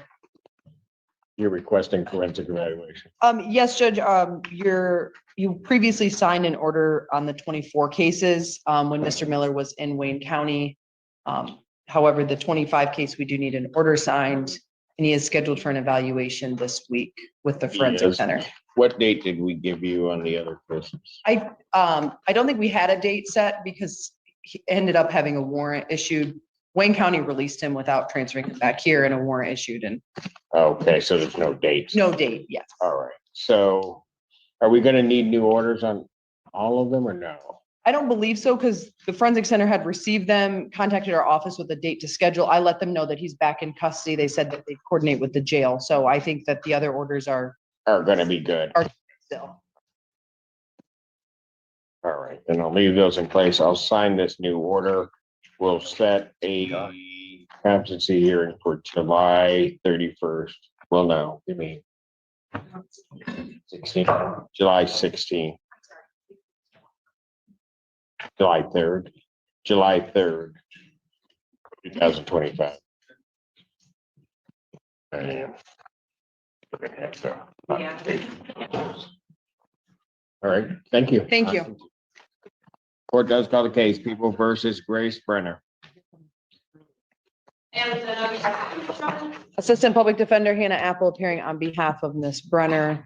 You're requesting forensic evaluation. Yes, Judge, you previously signed an order on the 24 cases, when Mr. Miller was in Wayne County. However, the 25 case, we do need an order signed, and he is scheduled for an evaluation this week with the Forensic Yes. Center. What date did we give you on the other persons? I don't think we had a date set because he ended up having a warrant issued. Wayne County released him without transferring him back here, and a warrant issued, and Okay, so there's no dates. no date yet. All right, so are we gonna need new orders on all of them or no? I don't believe so, because the Forensic Center had received them, contacted our office with a date to schedule. I let them know that he's back in custody. They said that they coordinate with the jail, so I think that the other orders are Gonna be good. still. All right, then I'll leave those in place. I'll sign this new order. We'll set a competency hearing for July 31st. Well, no, you mean 16, July 16. July 3rd, 2025. All right, thank you. Thank you. Court does call the case, People versus Grace Brener. Assistant Public Defender Hannah Apple appearing on behalf of Ms. Brener,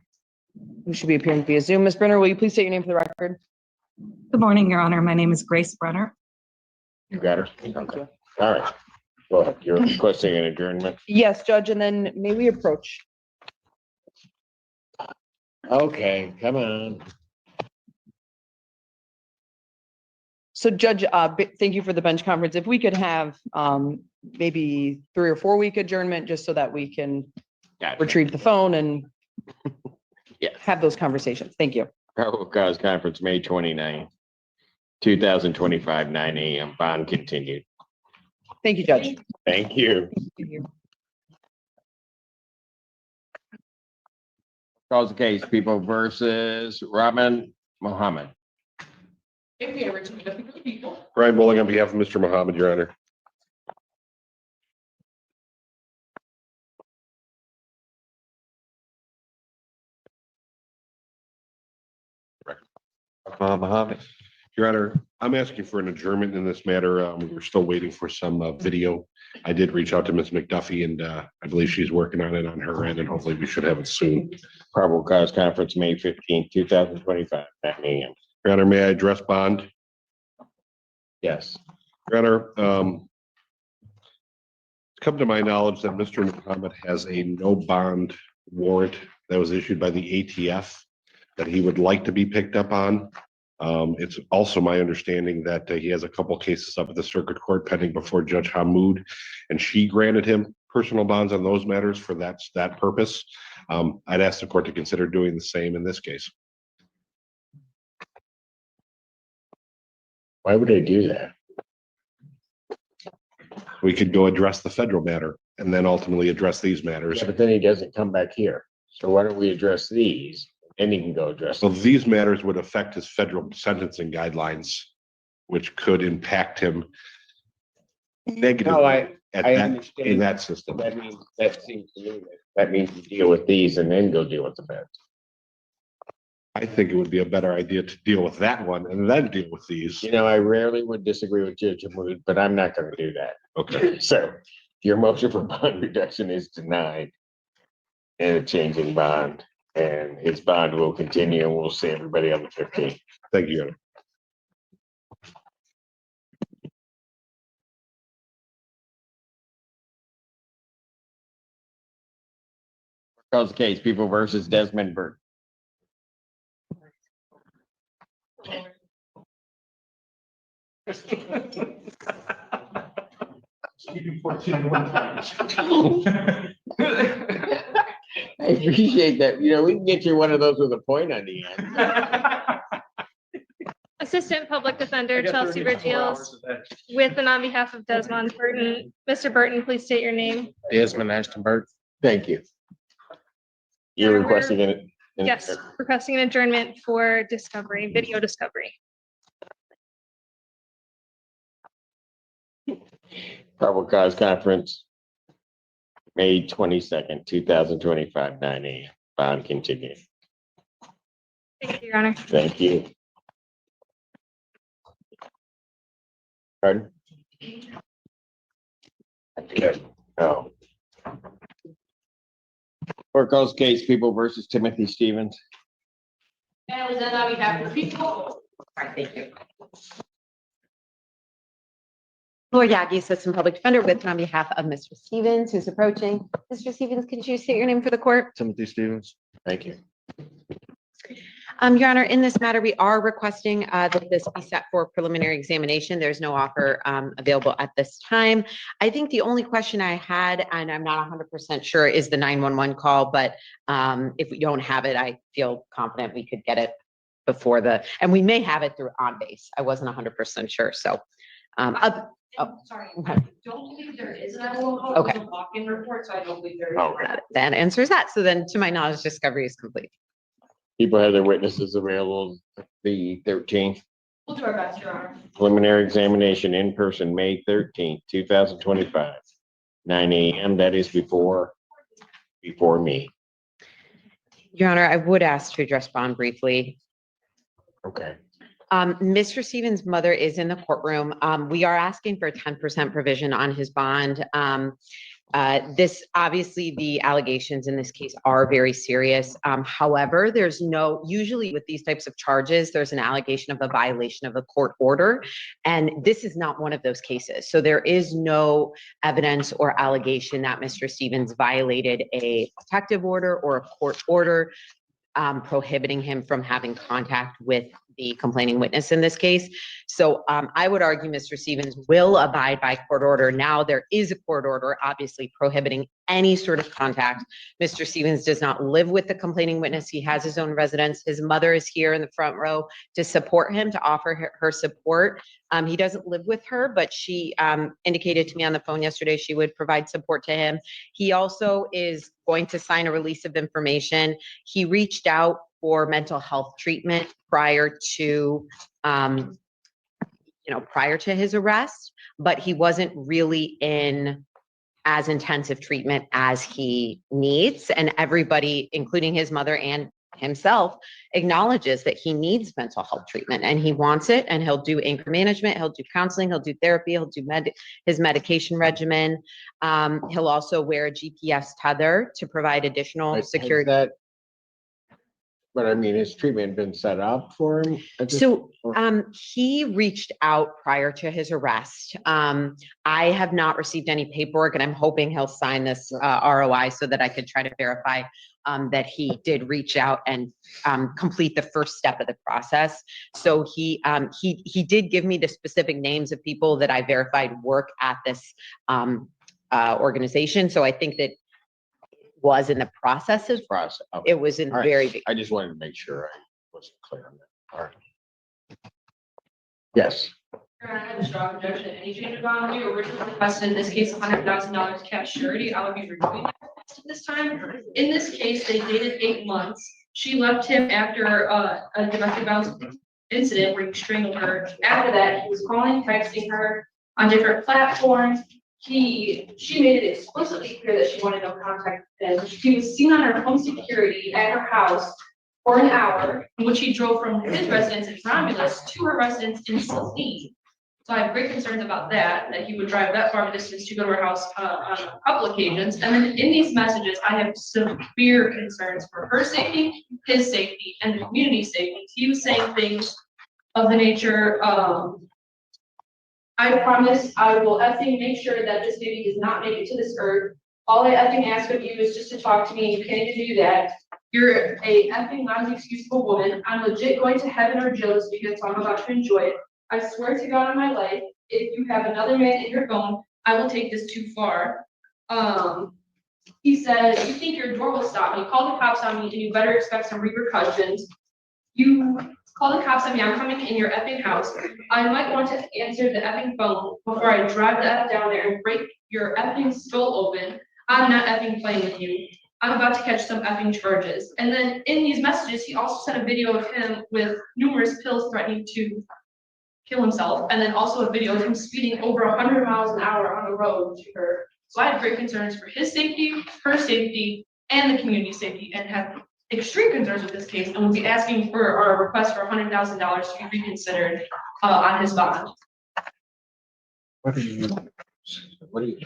who should be appearing via Zoom. Ms. Brener, will you please state your name for the record? Good morning, Your Honor. My name is Grace Brener. You got her? Okay. All right. Go ahead. You're requesting an adjournment. Yes, Judge, and then may we approach? Okay, come on. So Judge, thank you for the bench conference. If we could have maybe 3 or 4 week adjournment, just so that we can retrieve the phone and have those conversations. Thank you. Probable cause conference, May 29th, 2025, 9 a.m. Bond continued. Thank you, Judge. Thank you. Calls the case, People versus Rahman Mohammed. Brian Bowling on behalf of Mr. Mohammed, Your Honor. Mohammed. Your Honor, I'm asking for an adjournment in this matter. We're still waiting for some video. I did reach out to Ms. McDuffie, and I believe she's working on it on her end, and hopefully we should have it soon. Probable cause conference, May 15th, 2025, 9 a.m. Your Honor, may I address bond? Yes. Your Honor, it's come to my knowledge that Mr. Mohammed has a no bond warrant that was issued by the ATF that he would like to be picked up on. It's also my understanding that he has a couple cases up at the circuit court pending before Judge Hamoud, and she granted him personal bonds on those matters for that purpose. I'd ask the court to consider doing the same in this case. Why would they do that? We could go address the federal matter and then ultimately address these matters. Yeah, but then he doesn't come back here. So why don't we address these? And he can go address. So these matters would affect his federal sentencing guidelines, which could impact him negatively in that system. That means, that seems to me that means you deal with these and then go deal with the feds. I think it would be a better idea to deal with that one and then deal with these. You know, I rarely would disagree with Judge Hamoud, but I'm not going to do that. Okay. So your motion for bond reduction is denied and a change in bond, and his bond will continue, and we'll see everybody on the 15th. Thank you. Calls the case, People versus Desmond Burke. I appreciate that. You know, we can get you one of those with a point on the end. Assistant Public Defender Chelsea Bridgeals with and on behalf of Desmond Burton. Mr. Burton, please state your name. Desmond Ashton Burke. Thank you. You're requesting it? Yes, requesting an adjournment for discovery, video discovery. Probable cause conference, May 22nd, 2025, 9 a.m. Bond continued. Thank you, Your Honor. Thank you. Pardon? Oh. Court calls case People versus Timothy Stevens. And was that on behalf of the people? All right, thank you. Lord Yagi, Assistant Public Defender, with and on behalf of Mr. Stevens, who's approaching. Mr. Stevens, could you state your name for the court? Timothy Stevens. Thank you. Your Honor, in this matter, we are requesting that this be set for preliminary examination. There's no offer available at this time. I think the only question I had, and I'm not 100% sure, is the 911 call, but if we don't have it, I feel confident we could get it before and we may have it through on base. I wasn't 100% sure, so. Sorry, I don't believe there is an 911 call. Okay. It's a walk-in report, so I don't believe there is. Oh, that answers that. So then, to my knowledge, discovery is complete. People have their witnesses available the 13th. We'll do our best, Your Honor. Preliminary examination in person, May 13th, 2025, 9 a.m. That is before me. Your Honor, I would ask to address bond briefly. Okay. Mr. Stevens' mother is in the courtroom. We are asking for a 10% provision on his bond. Obviously, the allegations in this case are very serious. However, usually with these types of charges, there's an allegation of a violation of a court order. And this is not one of those cases. So there is no evidence or allegation that Mr. Stevens violated a protective order or a court order prohibiting him from having contact with the complaining witness in this case. So I would argue Mr. Stevens will abide by court order. Now there is a court order obviously prohibiting any sort of contact. Mr. Stevens does not live with the complaining witness. He has his own residence. His mother is here in the front row to support him, to offer her support. He doesn't live with her, but she indicated to me on the phone yesterday she would provide support to him. He also is going to sign a release of information. He reached out for mental health treatment prior to his arrest, but he wasn't really in as intensive treatment as he needs. And everybody, including his mother and himself, acknowledges that he needs mental health treatment and he wants it, and he'll do anger management, he'll do counseling, he'll do therapy, he'll do his medication regimen. He'll also wear a GPS tether to provide additional security. But I mean, has treatment been set up for him? So he reached out prior to his arrest. I have not received any paperwork, and I'm hoping he'll sign this ROI so that I could try to verify that he did reach out and complete the first step of the process. So he did give me the specific names of people that I verified work at this organization. So I think that was in the process of okay. It was in All right. very big. I just wanted to make sure I wasn't clear on that. All right. Yes. Your Honor, I have a strong objection to any change of bond. We originally requested in this case $100,000 cash surety. I would be reviewing that this time. In this case, they dated 8 months. She left him after a domestic violence incident where he strangled her. After that, he was calling, texting her on different platforms. She made it explicitly clear that she wanted no contact with him. She was seen on her home security at her house for an hour, in which he drove from his residence in Romulus to her residence in Saline. So I have great concerns about that he would drive that far of a distance to go to her house on a couple occasions. And then in these messages, I have severe concerns for her safety, his safety, and the community's safety. He was saying things of the nature, I promise I will effing make sure that this baby does not make it to this earth. All I effing ask of you is just to talk to me. You can't even do that. You're a effing non-excusable woman. I'm legit going to heaven or jail this weekend, so I'm about to enjoy it. I swear to God on my life, if you have another man in your phone, I will take this too far. He said, you think your door will stop me? Call the cops on me and you better expect some repercussions. You call the cops on me, I'm coming in your effing house. I might want to answer the effing phone before I drive the F down there and break your effing skull open. I'm not effing playing with you. I'm about to catch some effing charges. And then in these messages, he also sent a video of him with numerous pills threatening to kill himself, and then also a video of him speeding over 100 miles an hour on the road to her. So I have great concerns for his safety, her safety, and the community's safety, and have extreme concerns with this case, and will be asking for our request for $100,000 to be reconsidered on his bond. What are you? What are you?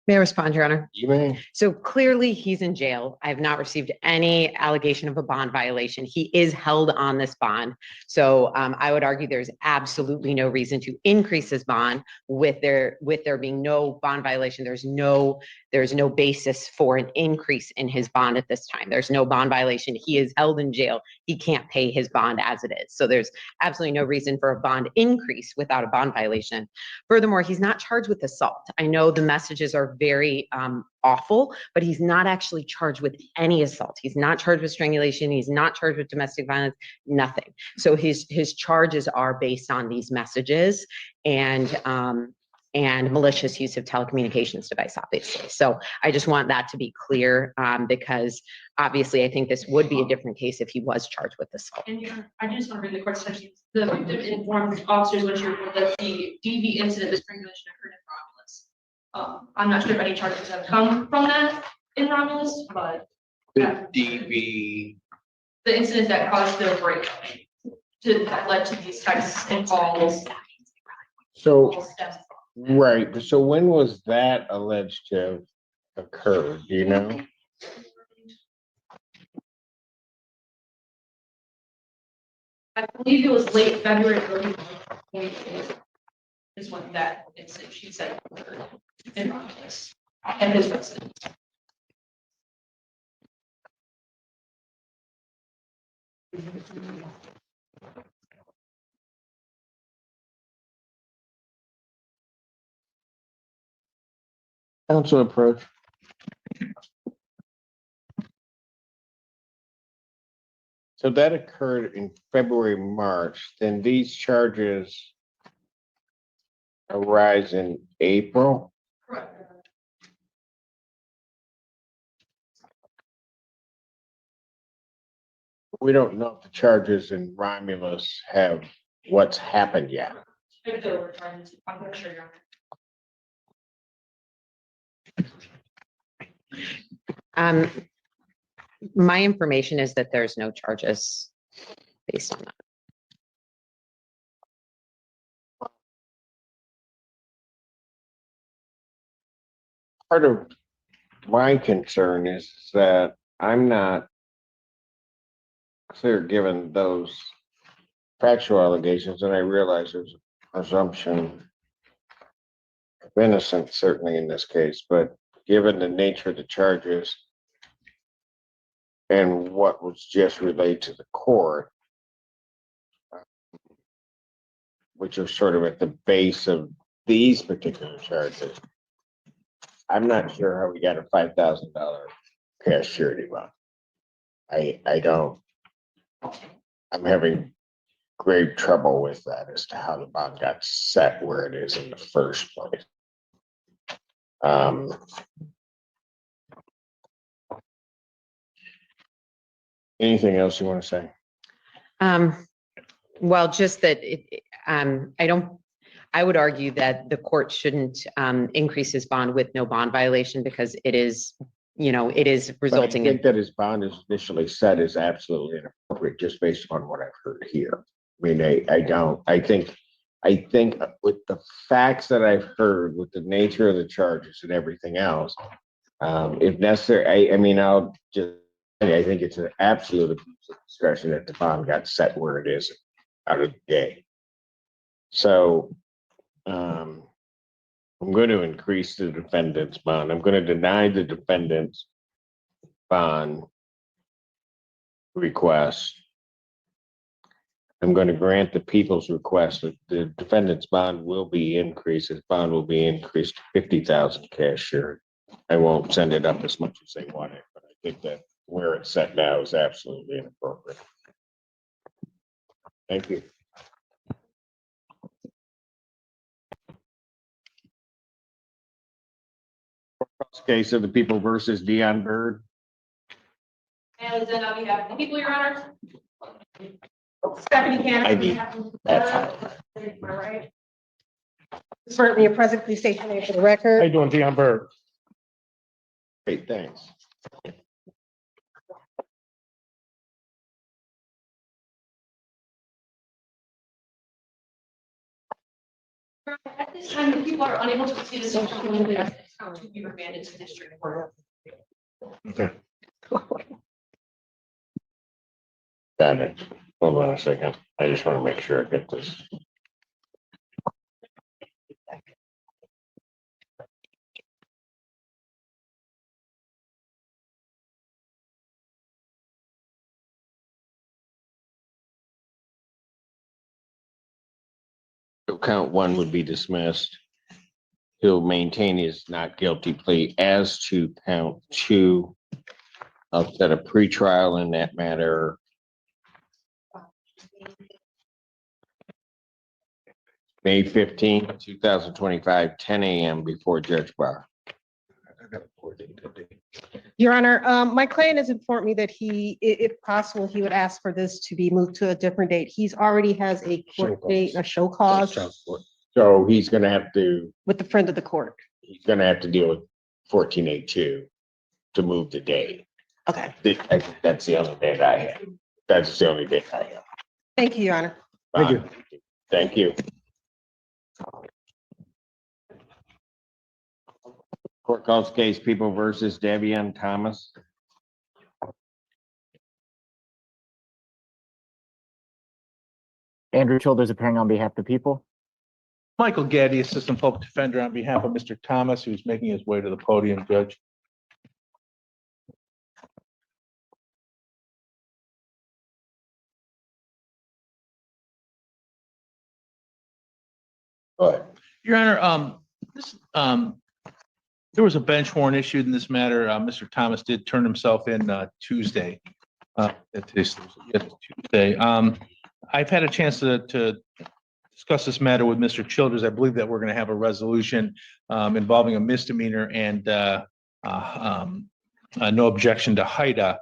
May I respond, Your Honor? You may. So clearly he's in jail. I have not received any allegation of a bond violation. He is held on this bond. So I would argue there's absolutely no reason to increase his bond with there being no bond violation. There's no basis for an increase in his bond at this time. There's no bond violation. He is held in jail. He can't pay his bond as it is. So there's absolutely no reason for a bond increase without a bond violation. Furthermore, he's not charged with assault. I know the messages are very awful, but he's not actually charged with any assault. He's not charged with strangulation. He's not charged with domestic violence, nothing. So his charges are based on these messages and malicious use of telecommunications device, obviously. So I just want that to be clear because obviously I think this would be a different case if he was charged with assault. And I just want to read the court section. The victim informed officers when she reported that the DV incident, the strangulation occurred in Romulus. I'm not sure if any charges have come from that in Romulus, but The DV. the incident that caused the breakup that led to these texts and calls. So, right, but so when was that alleged to have occurred, do you know? I believe it was late February, early March, is when that incident, she said, occurred in Romulus and his residence. Council approach. So that occurred in February, March, then these charges arise in April? Correct. We don't know if the charges in Romulus have what's happened yet. If they were trying to, I'm not sure. My information is that there's no charges based on that. Part of my concern is that I'm not clear, given those factual allegations, and I realize there's a presumption of innocence certainly in this case, but given the nature of the charges and what was just relayed to the court, which are sort of at the base of these particular charges, I'm not sure how we got a $5,000 cash surety bond. I don't. I'm having great trouble with that as to how the bond got set where it is in the first place. Anything else you want to say? Well, just that I would argue that the court shouldn't increase his bond with no bond violation because it is, it is resulting I think that his bond is initially set is absolutely inappropriate just based upon what I've heard here. I mean, I think with the facts that I've heard, with the nature of the charges and everything else, if necessary, I think it's an absolute abuse of discretion that the bond got set where it is out of the gate. So, I'm going to increase the defendant's bond. I'm going to deny the defendant's bond request. I'm going to grant the people's request that the defendant's bond will be increased. His bond will be increased to 50,000 cash surety. I won't send it up as much as they want it, but I think that where it's set now is absolutely inappropriate. Thank you. Case of the people versus Dion Bird. And then on behalf of the people, Your Honor. Stephanie Cannon. I need that. Am I right? Certainly your present, please state your name for the record. How you doing, Dion Bird? Great, thanks. At this time, if people are unable to see this, to be remanded to district court. Okay. Got it. Hold on a second. I just want to make sure I get this. So count one would be dismissed. He'll maintain his not guilty plea as to count two. I'll set a pretrial in that matter. May 15th, 2025, 10 a.m. before Judge Barr. Your Honor, my client has informed me that he, if possible, he would ask for this to be moved to a different date. He's already has a court date, a show cause So he's gonna have to, with the friend of the court. he's gonna have to deal with 1482 to move the date. Okay. That's the only date I have. That's the only date I have. Thank you, Your Honor. Thank you. Thank you. Court calls case People versus Davion Thomas. Andrew Childers appearing on behalf of the people. Michael Gaddy, Assistant Public Defender, on behalf of Mr. Thomas, who's making his way to the podium, Judge. Go ahead. Your Honor, there was a bench warrant issued in this matter. Mr. Thomas did turn himself in Tuesday. Tuesday. I've had a chance to discuss this matter with Mr. Childers. I believe that we're going to have a resolution involving a misdemeanor and no objection to HIDA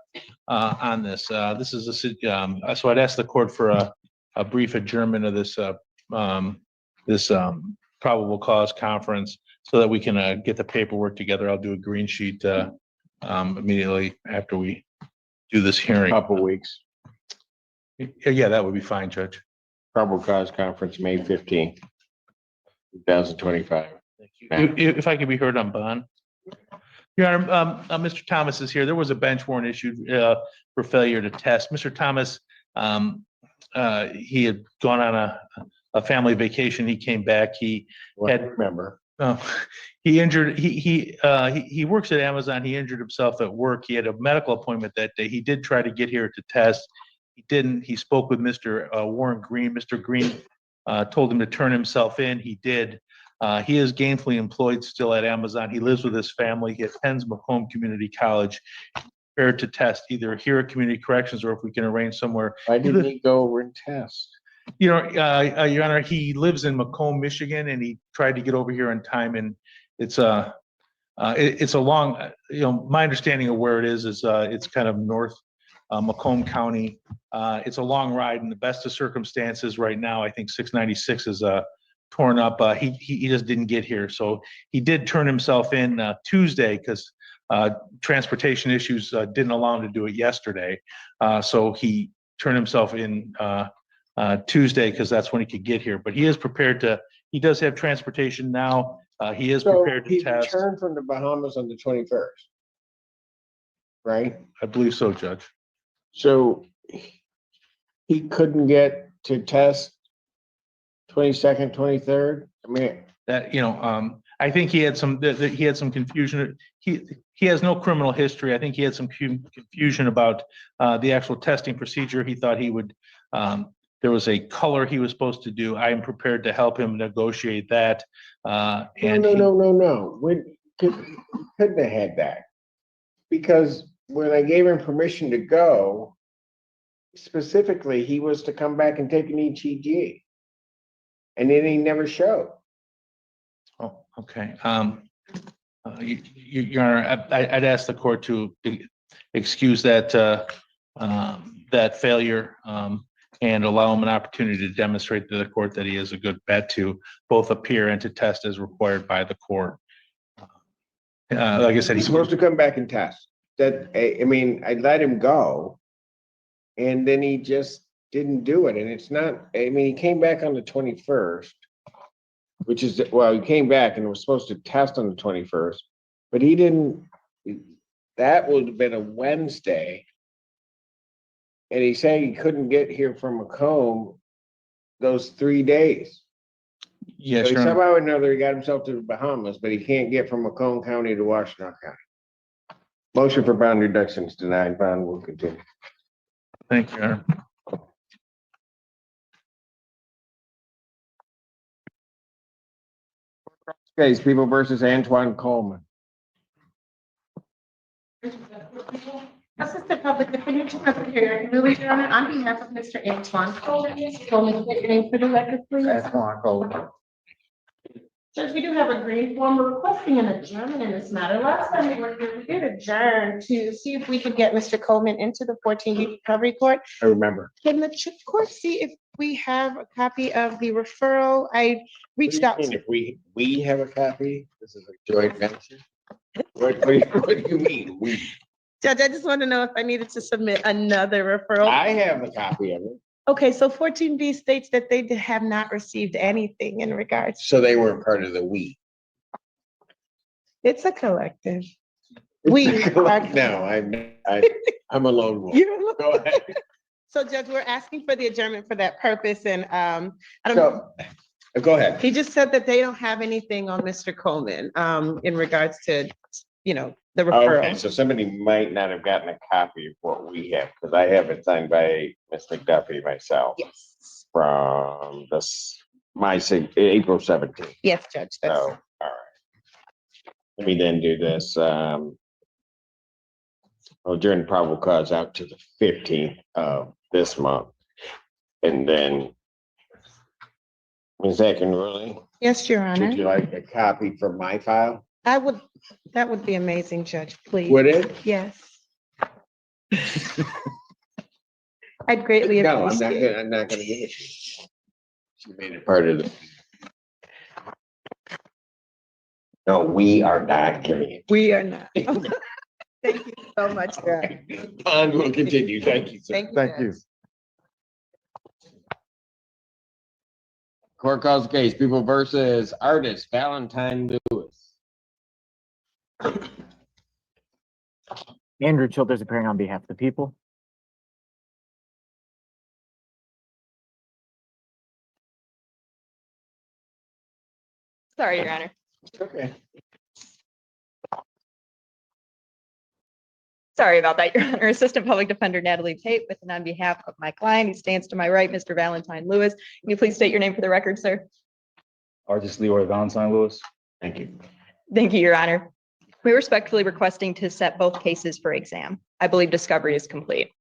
on this. This is so I'd ask the court for a brief adjournment of this probable cause conference so that we can get the paperwork together. I'll do a green sheet immediately after we do this hearing. Couple weeks. Yeah, that would be fine, Judge. Probable cause conference, May 15th, 2025. If I could be heard on bond. Your Honor, Mr. Thomas is here. There was a bench warrant issued for failure to test. Mr. Thomas, he had gone on a family vacation. He came back. He had remember. He injured. He works at Amazon. He injured himself at work. He had a medical appointment that day. He did try to get here to test. He didn't. He spoke with Mr. Warren Green. Mr. Green told him to turn himself in. He did. He is gainfully employed still at Amazon. He lives with his family. He attends Macomb Community College. Prepared to test either here at Community Corrections or if we can arrange somewhere. Why didn't he go over and test? You know, Your Honor, he lives in Macomb, Michigan, and he tried to get over here in time. And it's a long. You know, my understanding of where it is it's kind of north Macomb County. It's a long ride. In the best of circumstances, right now, I think 696 is torn up. He just didn't get here, so he did turn himself in Tuesday because transportation issues didn't allow him to do it yesterday. So he turned himself in Tuesday because that's when he could get here. But he is prepared to. He does have transportation now. He is prepared to test. He returned from the Bahamas on the 21st, right? I believe so, Judge. So he couldn't get to test 22nd, 23rd. I mean, that, you know, I think he had some confusion. He has no criminal history. I think he had some confusion about the actual testing procedure. He thought he would, there was a color he was supposed to do. I am prepared to help him negotiate that. No. We couldn't have had that. Because when I gave him permission to go, specifically, he was to come back and take an ETG. And then he never showed. Oh, okay. Your Honor, I'd ask the court to excuse that that failure and allow him an opportunity to demonstrate to the court that he is a good bet to both appear and to test as required by the court. Like I said, He's supposed to come back and test. That, I mean, I let him go. And then he just didn't do it. And it's not, I mean, he came back on the 21st, which is, well, he came back and was supposed to test on the 21st, but he didn't, that would have been a Wednesday. And he said he couldn't get here from Macomb those 3 days. Yes, So Your Honor. somehow or another, he got himself to the Bahamas, but he can't get from Macomb County to Washington County. Motion for bond reduction is denied. Bond will continue. Thank you, Your Honor. Case People versus Antoine Coleman. Assistant Public Defender, Superior Louis, Your Honor, on behalf of Mr. Antoine Coleman, Mr. Coleman, state your name for the record, please. Antoine Coleman. Judge, we do have a green form. We're requesting an adjournment in this matter. Last time we were here, we did adjourn to see if we could get Mr. Coleman into the 14B recovery court. I remember. Can the court see if we have a copy of the referral? I reached out to. If we have a copy, this is a joint venture. What do you mean, we? Judge, I just want to know if I needed to submit another referral. I have a copy of it. Okay, so 14B states that they have not received anything in regards. So they weren't part of the we. It's a collective. No, I'm a lone wolf. Go ahead. So Judge, we're asking for the adjournment for that purpose and I don't. So, go ahead. He just said that they don't have anything on Mr. Coleman in regards to, you know, the referral. Okay, so somebody might not have gotten a copy of what we have, because I have it signed by Ms. McDuffie myself. Yes. From April 17th. Yes, Judge. So, all right. Let me then do this. I'll adjourn probable cause out to the 15th of this month. And then, Ms. Eckenroley, Yes, Your Honor. would you like a copy from my file? That would be amazing, Judge, please. Would it? Yes. I'd greatly No, appreciate. I'm not gonna give it to you. She made it part of the. No, we are not giving it. We are not. Thank you so much, Your Honor. Bond will continue. Thank you, sir. Thank you. Court calls the case, People versus Artist Valentine Lewis. Andrew Childers appearing on behalf of the people. Sorry, Your Honor. Okay. Sorry about that, Your Honor. Assistant Public Defender Natalie Tate with and on behalf of my client, who stands to my right, Mr. Valentine Lewis. Can you please state your name for the record, sir? Artist Leroy Valentine Lewis. Thank you. Thank you, Your Honor. We're respectfully requesting to set both cases for exam. I believe discovery is complete.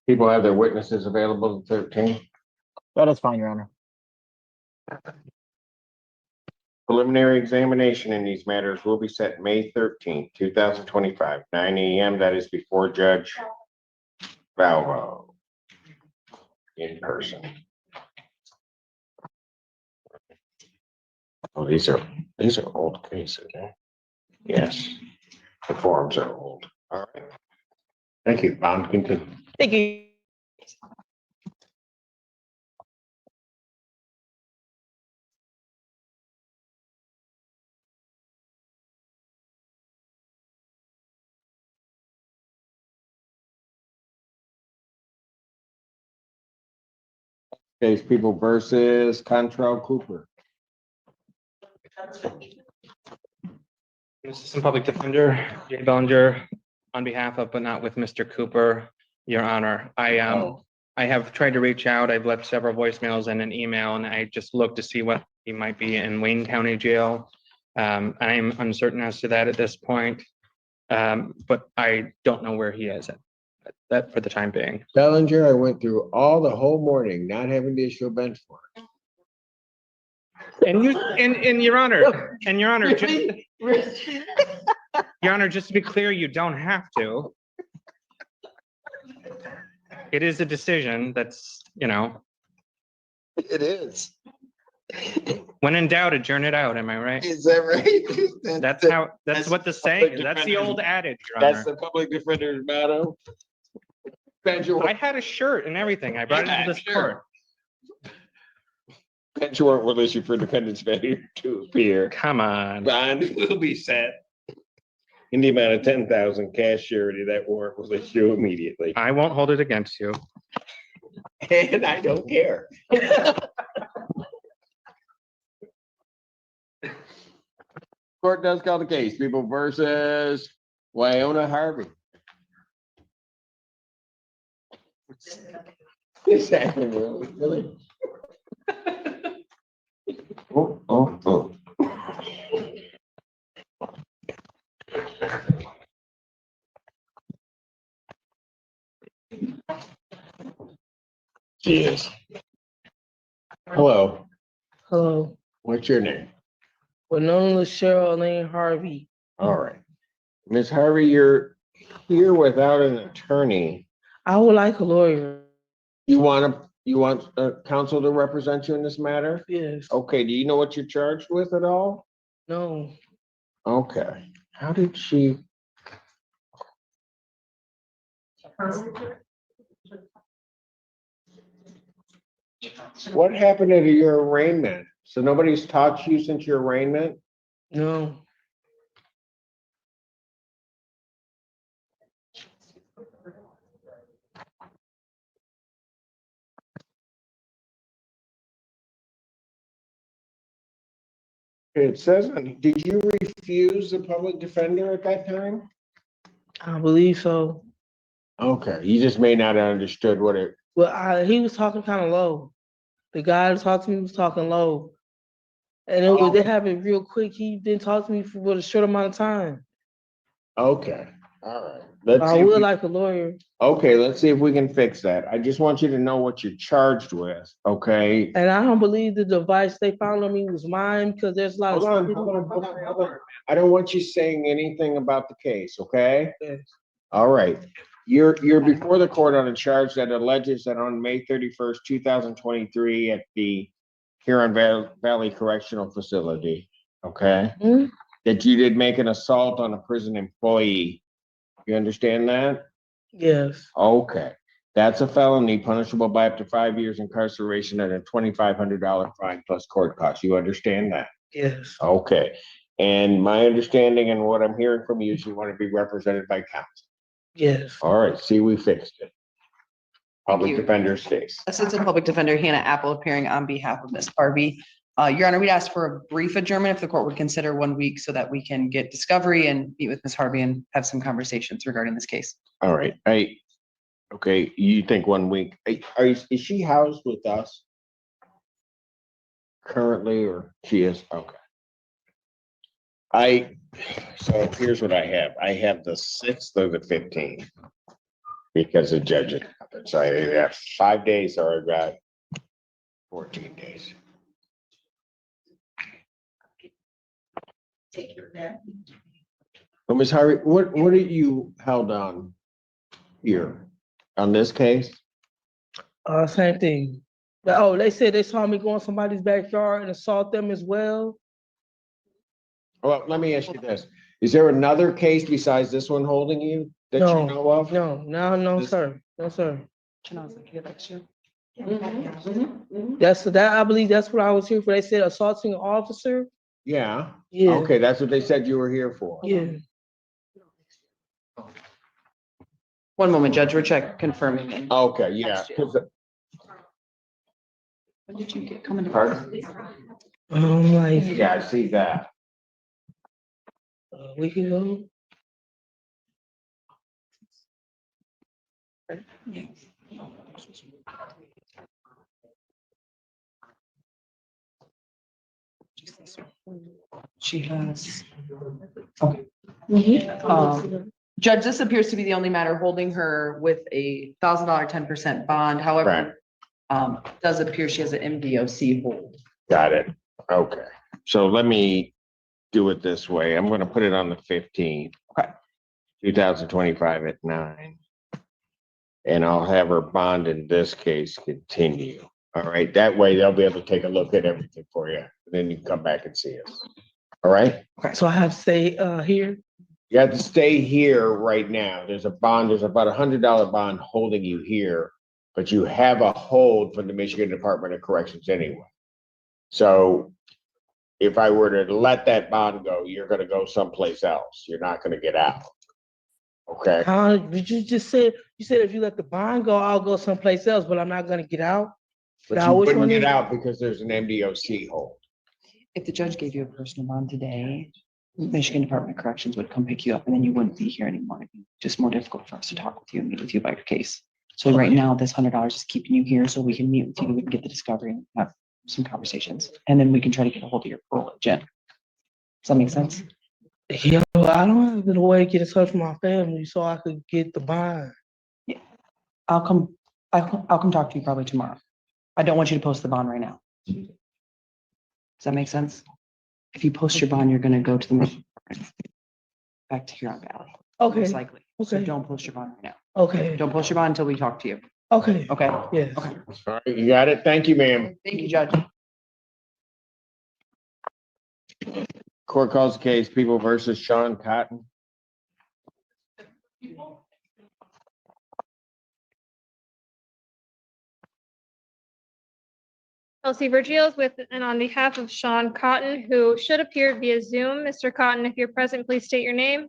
People have their witnesses available the 13th. That is fine, Your Honor. Preliminary examination in these matters will be set May 13th, 2025, 9 a.m. That is before Judge Valvo in person. Oh, these are old cases, eh? Yes, the forms are old. All right. Thank you. Bond continue. Thank you. Case People versus Contrell Cooper. Assistant Public Defender, Jay Bellinger, on behalf of, but not with Mr. Cooper, Your Honor. I have tried to reach out. I've left several voicemails and an email, and I just looked to see what he might be in Wayne County Jail. I am uncertain as to that at this point, but I don't know where he is at that for the time being. Bellinger, I went through all the whole morning, not having to issue a bench warrant. And Your Honor, Your Honor, just to be clear, you don't have to. It is a decision that's, It is. when in doubt, adjourn it out. Am I right? Is that right? That's what the saying is. That's the old adage, Your That's Honor. the public defender's motto. I had a shirt and everything. I brought it to this court. Bench warrant will issue for defendant's failure to appear. Come on. Bond will be set in the amount of 10,000 cash surety. That warrant will issue immediately. I won't hold it against you. And I don't care. Court does call the case. People versus Wyona Harvey. This happened really. Oh. Cheers. Hello, Hello, what's your name? Winona Cheryl Lane Harvey. All right. Ms. Harvey, you're here without an attorney. I would like a lawyer. You want counsel to represent you in this matter? Yes. Okay, do you know what you're charged with at all? No. Okay, how did she? What happened to your arraignment? So nobody's talked to you since your arraignment? No. It says, did you refuse the public defender at that time? I believe so. Okay, you just may not have understood what it, Well, he was talking kind of low. The guy who talked to me was talking low. And it happened real quick. He didn't talk to me for a short amount of time. okay, all right. Let's I see if would we- like a lawyer. Okay, let's see if we can fix that. I just want you to know what you're charged with, okay? And I don't believe the device they found on me was mine because there's a lot of. Hold on. I don't want you saying anything about the case, okay? Yes. All right. You're before the court on a charge that alleges that on May 31st, 2023 at the Huron Valley Correctional Facility, okay? That you did make an assault on a prison employee. You understand that? Yes. Okay. That's a felony punishable by up to 5 years incarceration and a $2,500 fine plus court costs. You understand that? Yes. Okay. And my understanding and what I'm hearing from you is you want to be represented by counsel. Yes. All right, see, we fixed it. Public you. defender's case. Assistant Public Defender Hannah Apple appearing on behalf of Ms. Harvey. Your Honor, we'd ask for a brief adjournment if the court would consider 1 week so that we can get discovery and meet with Ms. Harvey and have some conversations regarding this case. All right, okay, you think 1 week, is she housed with us? Currently, or she is, okay. So here's what I have. I have the 6th or the 15th. Because the judge had happened. So I either have 5 days or I've got 14 days. Take your nap. Well, Ms. Harvey, what are you held on here on this case? Same thing. Oh, they said they saw me go in somebody's backyard and assault them as well. Well, let me ask you this. Is there another case besides this one holding you that you No, know of? No, sir. No, sir. Mm-hmm. I believe that's what I was here for. They said assaulting an officer. Yeah. Yeah. Okay, that's what they said you were here for. Yeah. One moment, Judge, we're confirming. and- Okay, yeah. 'Cause When did you get coming to? Pardon? Yeah, I see that. A week ago. She has. Okay. Judge, this appears to be the only matter holding her with a $1,000 10% bond. However, does appear she has an MDOC hold. Got it. Okay. So let me do it this way. I'm gonna put it on the 15th. Okay. 2025 at 9. And I'll have her bond in this case continue. All right, that way they'll be able to take a look at everything for you. And then you can come back and see us. All right? Okay, so I have to stay here. You have to stay here right now. There's a bond, there's about $100 bond holding you here, but you have a hold from the Michigan Department of Corrections anyway. So if I were to let that bond go, you're gonna go someplace else. You're not gonna get out. Okay? Did you just said, you said if you let the bond go, I'll go someplace else, but I'm not gonna get out? But Without you which wouldn't one get is? out because there's an MDOC hold. If the judge gave you a personal bond today, Michigan Department of Corrections would come pick you up and then you wouldn't be here anymore. It'd be just more difficult for us to talk with you and meet with you about your case. So right now, this $100 is keeping you here so we can meet with you, we can get the discovery and have some conversations. And then we can try to get a hold of your parole agent. Does that make sense? Yeah, I don't have a way to get in touch with my family so I could get the bond. I'll come talk to you probably tomorrow. I don't want you to post the bond right now. Does that make sense? If you post your bond, you're gonna go to the Michigan Department, back to Huron Valley. Okay. Most likely. So Okay. don't post your bond right now. Okay. Don't post your bond until we talk to you. Okay. Okay? Yes. Okay. All right, you got it? Thank you, ma'am. Thank you, Judge. Court calls the case, People versus Sean Cotton. Chelsea Vergil is with and on behalf of Sean Cotton, who should appear via Zoom. Mr. Cotton, if you're present, please state your name.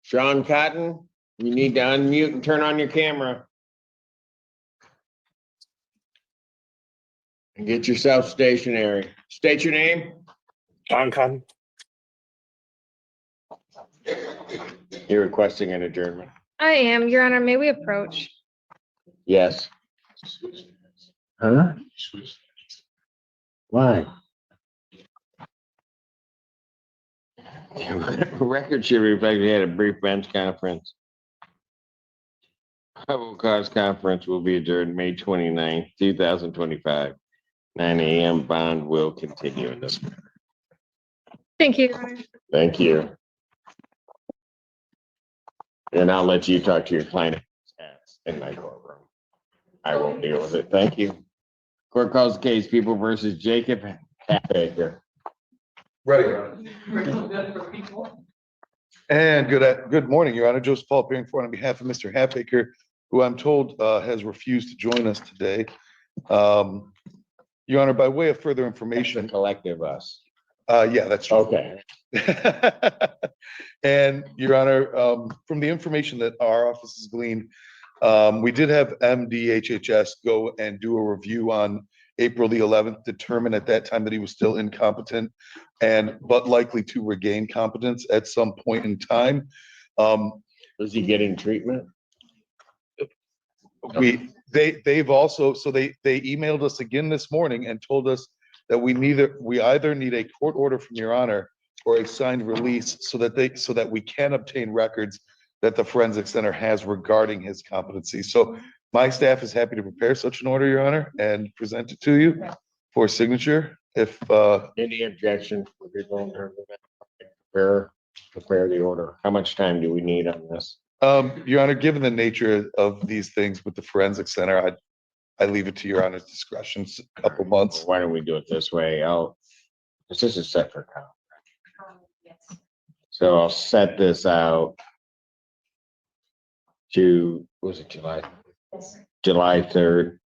Sean Cotton, you need to unmute and turn on your camera. And get yourself stationary. State your name. John Cotton. You're requesting an adjournment. I am, Your Honor. May we approach? Yes. Huh? Why? Record should reflect we had a brief bench conference. Probable cause conference will be adjourned May 29th, 2025, 9 a.m. Bond will continue in this matter. Thank you, Your Honor. Thank you. And I'll let you talk to your client in my courtroom. I won't deal with it. Thank you. Court calls the case, People versus Jacob Halfacre. Ready. And good morning, Your Honor. Joseph Paul appearing for on behalf of Mr. Halfacre, who I'm told has refused to join us today. Your Honor, by way of further information. Collective us. Yeah, that's true. Okay. And Your Honor, from the information that our office has gleaned, we did have MDHHS go and do a review on April the 11th, determine at that time that he was still incompetent but likely to regain competence at some point in time. Was he getting treatment? They've also, so they emailed us again this morning and told us that we either need a court order from Your Honor or a signed release so that we can obtain records that the Forensic Center has regarding his competency. So my staff is happy to prepare such an order, Your Honor, and present it to you for signature. If any objection, prepare the order. How much time do we need on this? Your Honor, given the nature of these things with the Forensic Center, I leave it to Your Honor's discretion. It's a couple months. Why don't we do it this way? This is set for count. So I'll set this out to, was it July? Yes. July 3rd,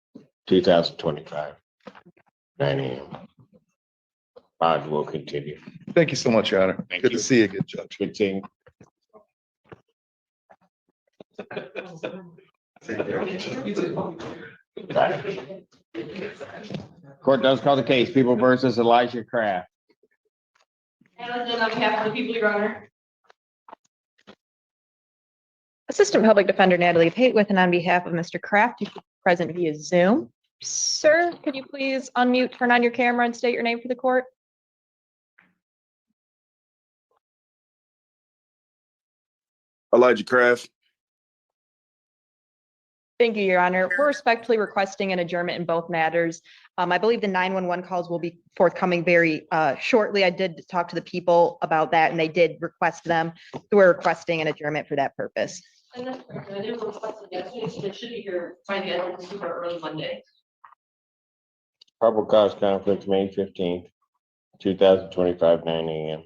2025, 9 a.m. Bond will continue. Thank you so much, Your Honor. Thank Good you. to see you again, Judge. Good seeing. Court does call the case, People versus Elijah Kraft. And on behalf of the people, Your Honor. Assistant Public Defender Natalie Pate with and on behalf of Mr. Kraft, you should be present via Zoom. Sir, could you please unmute, turn on your camera and state your name for the court? Elijah Kraft. Thank you, Your Honor. We're respectfully requesting an adjournment in both matters. I believe the 911 calls will be forthcoming very shortly. I did talk to the people about that and they did request them. So we're requesting an adjournment for that purpose. And that's correct. I didn't request it yesterday, so they should be here by the end of the super early Monday. Probable cause conflict, May 15th, 2025, 9 a.m.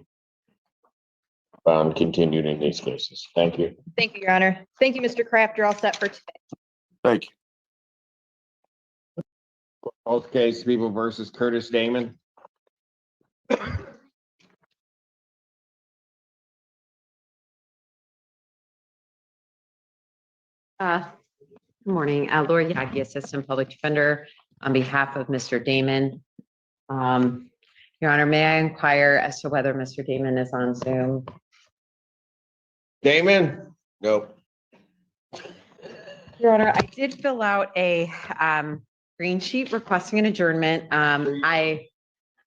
Bond continued in these cases. Thank you. Thank you, Your Honor. Thank you, Mr. Kraft. You're all set for today. Thank you. Both case people versus Curtis Damon. Good morning, Laura Yagi, Assistant Public Defender, on behalf of Mr. Damon. Your Honor, may I inquire as to whether Mr. Damon is on Zoom? Damon? No. Your Honor, I did fill out a green sheet requesting an adjournment. I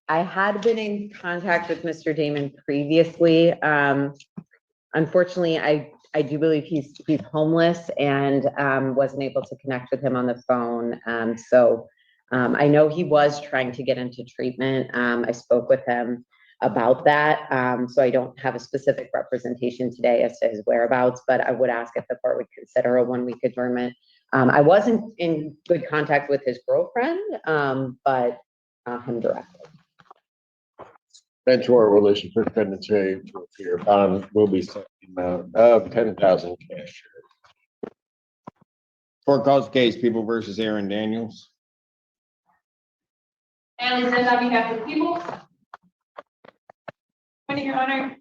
had been in contact with Mr. Damon previously. Unfortunately, I do believe he's homeless and wasn't able to connect with him on the phone. I know he was trying to get into treatment. I spoke with him about that. So I don't have a specific representation today as to his whereabouts, but I would ask if the court would consider a 1-week adjournment. I wasn't in good contact with his girlfriend, but him directly. Bench warrant will issue for defendant to appear. Bond will be set in the amount of 10,000 cash. Court calls the case people versus Aaron Daniels. And is that on behalf of the people? Morning, Your Honor.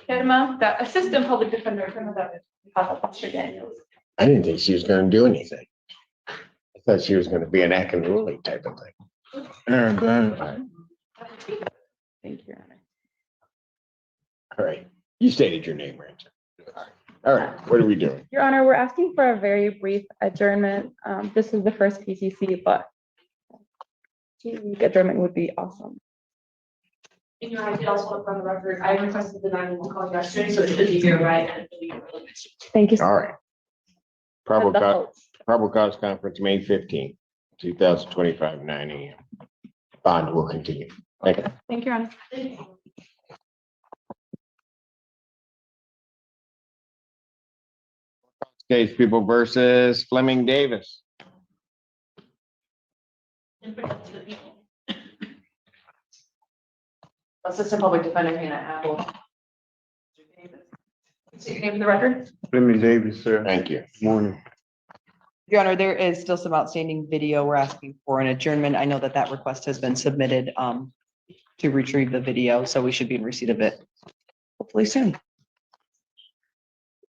Edma, the Assistant Public Defender from the Mr. Daniels. I didn't think she was gonna do anything. I thought she was gonna be an acting ruling type of thing. Aaron Daniels. Thank you, Your Honor. All right, you stated your name, right? All right, what are we doing? Your Honor, we're asking for a very brief adjournment. This is the first PCC, but adjournment would be awesome. And Your Honor, I did also want to, on the record, I requested the 911 call yesterday, so it should be here, right? Thank you. All right. Probable cause conference, May 15th, 2025, 9 a.m. Bond will continue. Thank you. Thank you, Your Honor. Case people versus Fleming Davis. Assistant Public Defender Hannah Ambbor. Say your name for the record. Fleming Davis, sir. Thank you. Morning. Your Honor, there is still some outstanding video. We're asking for an adjournment. I know that request has been submitted to retrieve the video, so we should be in receipt of it hopefully soon.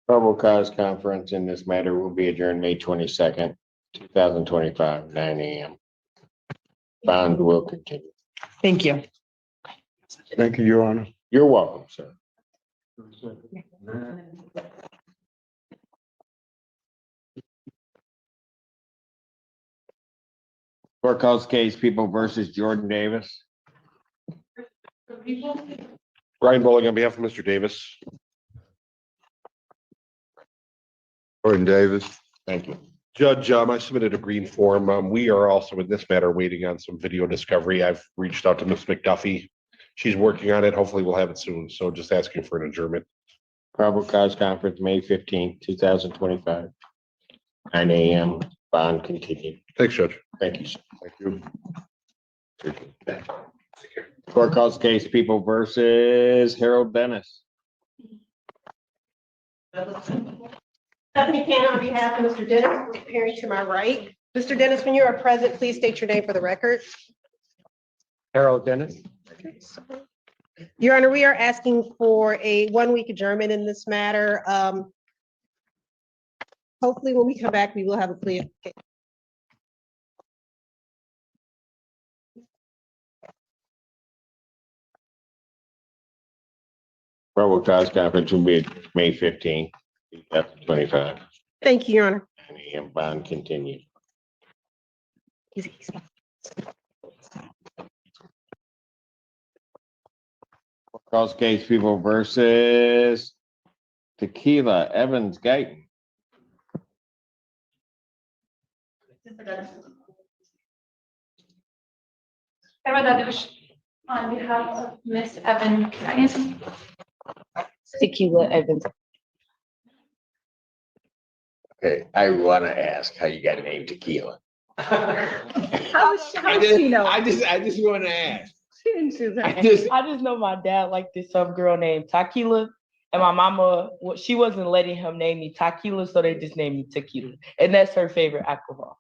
Probable cause conference in this matter will be adjourned May 22nd, 2025, 9 a.m. Bond will continue. Thank you. Thank you, Your Honor. You're welcome, sir. Court calls case people versus Jordan Davis. Brian Bowling on behalf of Mr. Davis. Gordon Davis. Thank you. Judge, I submitted a green form. We are also in this matter waiting on some video discovery. I've reached out to Ms. McDuffie. She's working on it. Hopefully we'll have it soon. So just asking for an adjournment. Probable cause conference, May 15th, 2025, 9 a.m. Bond continued. Thanks, Judge. Thank you, sir. Thank you. Court calls case people versus Harold Dennis. Stephanie Cannon on behalf of Mr. Dennis, appearing to my right. Mr. Dennis, when you are present, please state your name for the record. Harold Dennis. Your Honor, we are asking for a 1-week adjournment in this matter. Hopefully, when we come back, we will have a plea. Probable cause conference will be May 15th, 2025. Thank you, Your Honor. 9 a.m. Bond continued. Calls case people versus Tequila Evans Guyton. On behalf of Miss Evan, can I Tequila Evans. Okay, I wanna ask how you got named Tequila. How does she know? I just wanna ask. She didn't choose her I name. just, I just know my dad liked this some girl named Tequila. And my mama, well, she wasn't letting him name me Tequila, so they just named me Tequila. And that's her favorite alcohol.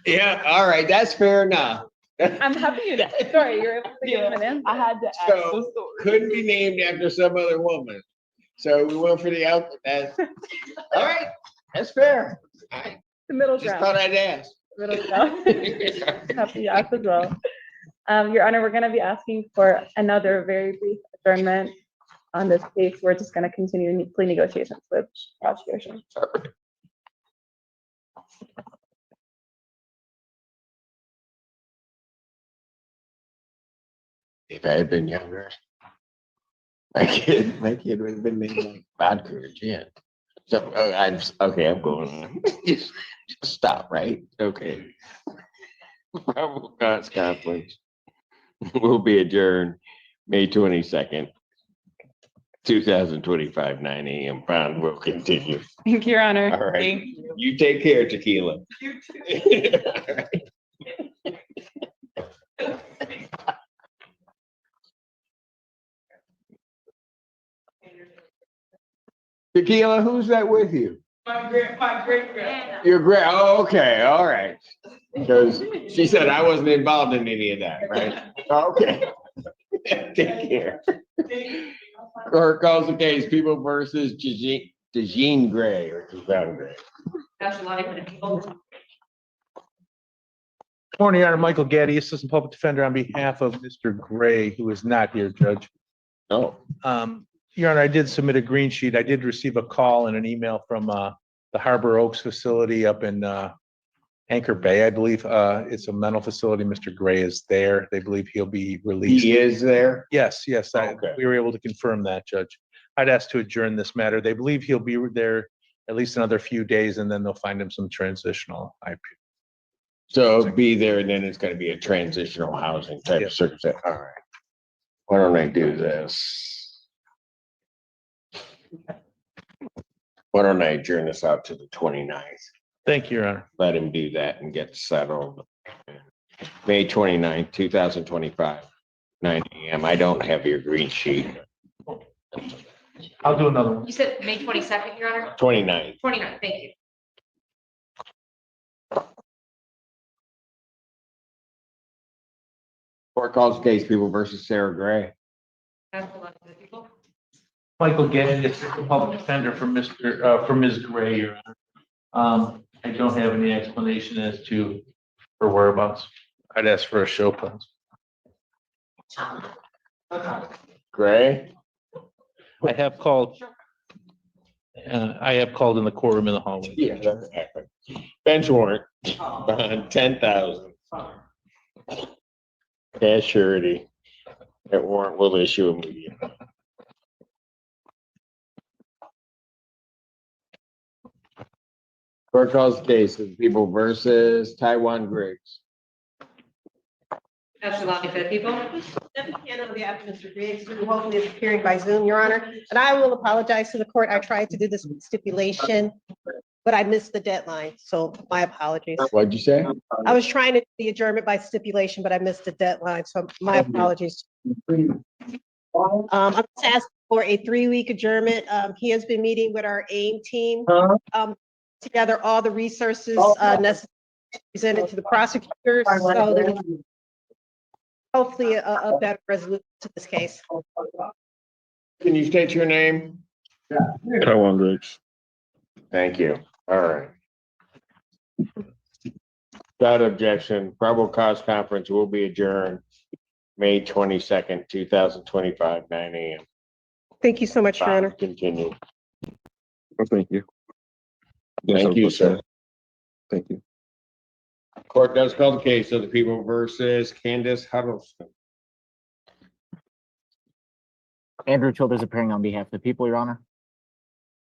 yeah, all right, that's fair enough. I'm happy you did. Sorry, you're able to give him an answer. I had to ask the So, story. couldn't be named after some other woman. So we went for the alcohol. That's, all right, that's fair. I The middle just ground. thought I'd ask. Middle ground. Happy to ask as well. Your Honor, we're gonna be asking for another very brief adjournment on this case. We're just gonna continue plea negotiations with prosecution. If I had been younger, my kid would have been named like vodka or gin. So I'm going. Just stop, right? Okay. Probable cause conference will be adjourned May 22nd, 2025, 9 a.m. Bond will continue. Thank you, Your Honor. All right. Thank you. You take care, Tequila. Tequila, who's that with you? My great grand. Your great, oh, okay, all right. Because she said I wasn't involved in any of that, right? Okay. Take care. Court calls the case, People versus DeJean Gray or Cassandra Gray. That's a lot of people. Morning, Your Honor. Michael Gaddy, Assistant Public Defender on behalf of Mr. Gray, who is not here, Judge. No. Your Honor, I did submit a green sheet. I did receive a call and an email from the Harbor Oaks facility up in Anchor Bay, I believe. It's a mental facility. Mr. Gray is there. They believe he'll be released. He is there? Yes, yes. Okay. We were able to confirm that, Judge. I'd ask to adjourn this matter. They believe he'll be there at least another few days, and then they'll find him some transitional IP. So be there, and then it's gonna be a transitional housing type of circumstance. All right. Why don't I do this? Why don't I adjourn this out to the 29th? Thank you, Your Honor. Let him do that and get settled. May 29th, 2025, 9 a.m. I don't have your green sheet. I'll do another one. You said May 22nd, Your Honor? 29th. 29th, thank you. Court calls the case, People versus Sarah Gray. That's a lot of people. Michael Gaddy, Assistant Public Defender for Ms. Gray, Your Honor. I don't have any explanation as to her whereabouts. I'd ask for a show, please. Gray? I have called in the courtroom in the hallway. Yeah, that's accurate. Bench warrant on 10,000. Cash surety. That warrant will issue immediately. Court calls the case of People versus Taiwan Griggs. That's a lot of people. Stephanie Cannon on behalf of Mr. Griggs, who hopefully is appearing by Zoom, Your Honor. And I will apologize to the court. I tried to do this with stipulation, but I missed the deadline, so my apologies. What'd you say? I was trying to do the adjournment by stipulation, but I missed the deadline, so my apologies. I'm just asking for a 3-week adjournment. He has been meeting with our AIM team, together all the resources necessary presented to the prosecutors, so there's hopefully a better resolution to this case. Can you state your name? Taiwan Griggs. Thank you. All right. Without objection, probable cause conference will be adjourned May 22nd, 2025, 9 a.m. Thank you so much, Your Honor. Continue. Oh, thank you. Thank you, sir. Thank you. Court does call the case of the People versus Candace Huddleston. Andrew Childers appearing on behalf of the people, Your Honor.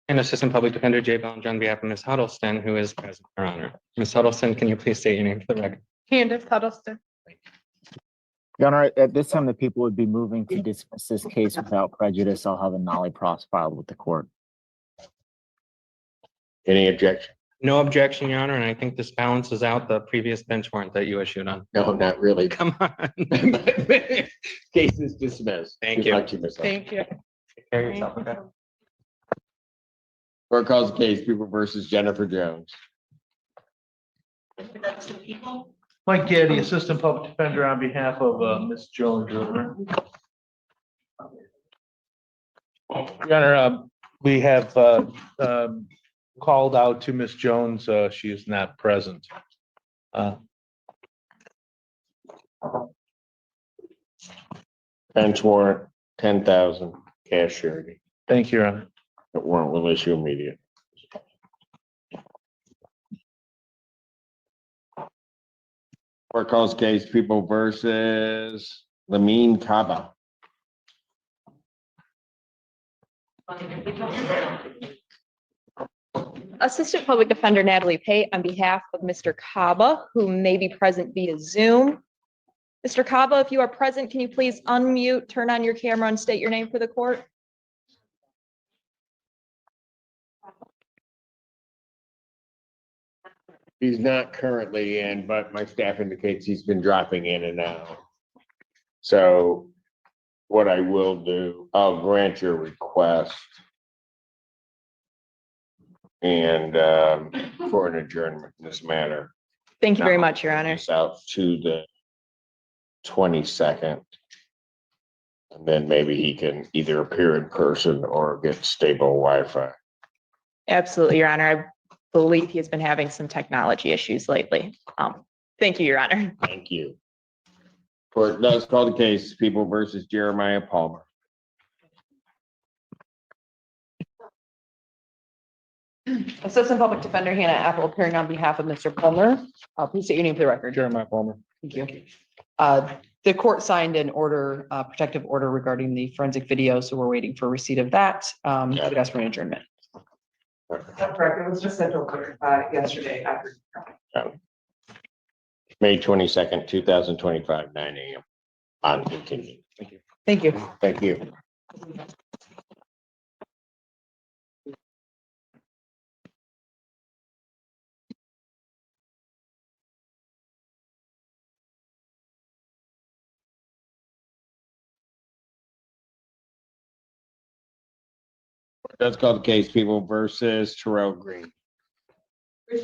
And Assistant Public Defender Jay Bellinger on behalf of Ms. Huddleston, who is present, Your Honor. Ms. Huddleston, can you please state your name for the record? Candace Huddleston. Your Honor, at this time, the people would be moving to dismiss this case without prejudice. I'll have a nollie pros filed with the court. Any objection? No objection, Your Honor, and I think this balances out the previous bench warrant that you issued on. No, not really. Come on. Case is dismissed. Thank Good you. luck to Ms. Hunt. Thank you. Take care of yourself, okay? Court calls the case, People versus Jennifer Jones. Mike Gaddy, Assistant Public Defender on behalf of Ms. Jones. Your Honor, we have called out to Ms. Jones. She is not present. Bench warrant, 10,000, cash surety. Thank you, Your Honor. The warrant will issue immediately. Court calls case People versus Lamine Kaba. Assistant Public Defender Natalie Pate on behalf of Mr. Kaba, who may be present via Zoom. Mr. Kaba, if you are present, can you please unmute, turn on your camera and state your name for the court? He's not currently in, but my staff indicates he's been dropping in and out. So what I will do, I'll grant your request. And for an adjournment in this matter. Thank you very much, Your Honor. It's out to the 22nd. And then maybe he can either appear in person or get stable Wi-Fi. Absolutely, Your Honor. I believe he has been having some technology issues lately. Thank you, Your Honor. Thank you. Court does call the case People versus Jeremiah Palmer. Assistant Public Defender Hannah Apple appearing on behalf of Mr. Palmer. Please state your name for the record. Jeremiah Palmer. Thank you. The court signed an order, protective order regarding the forensic video, so we're waiting for receipt of that. I would ask for an adjournment. That's correct. It was just sent over yesterday after. May 22nd, 2025, 9 a.m. On continue. Thank you. Thank you. Thank you. That's called the case People versus Terrell Green. I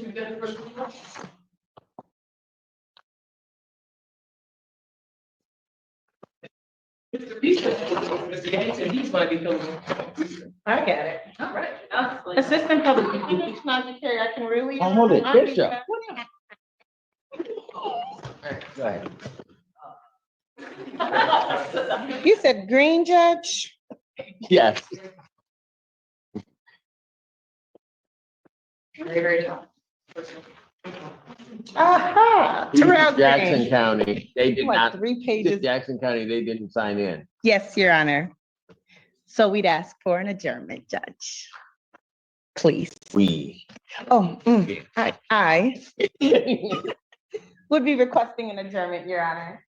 got it. All right. Assistant Public Defender, Secretary, I can really. Oh, hold it, Bishop. Go ahead. You said green, Judge? Yes. Aha, Terrell Jackson Green. County, they did Like not. 3 pages. Jackson County, they didn't sign in. Yes, Your Honor. So we'd ask for an adjournment, Judge. Please. Oh, I would be requesting an adjournment, Your Honor.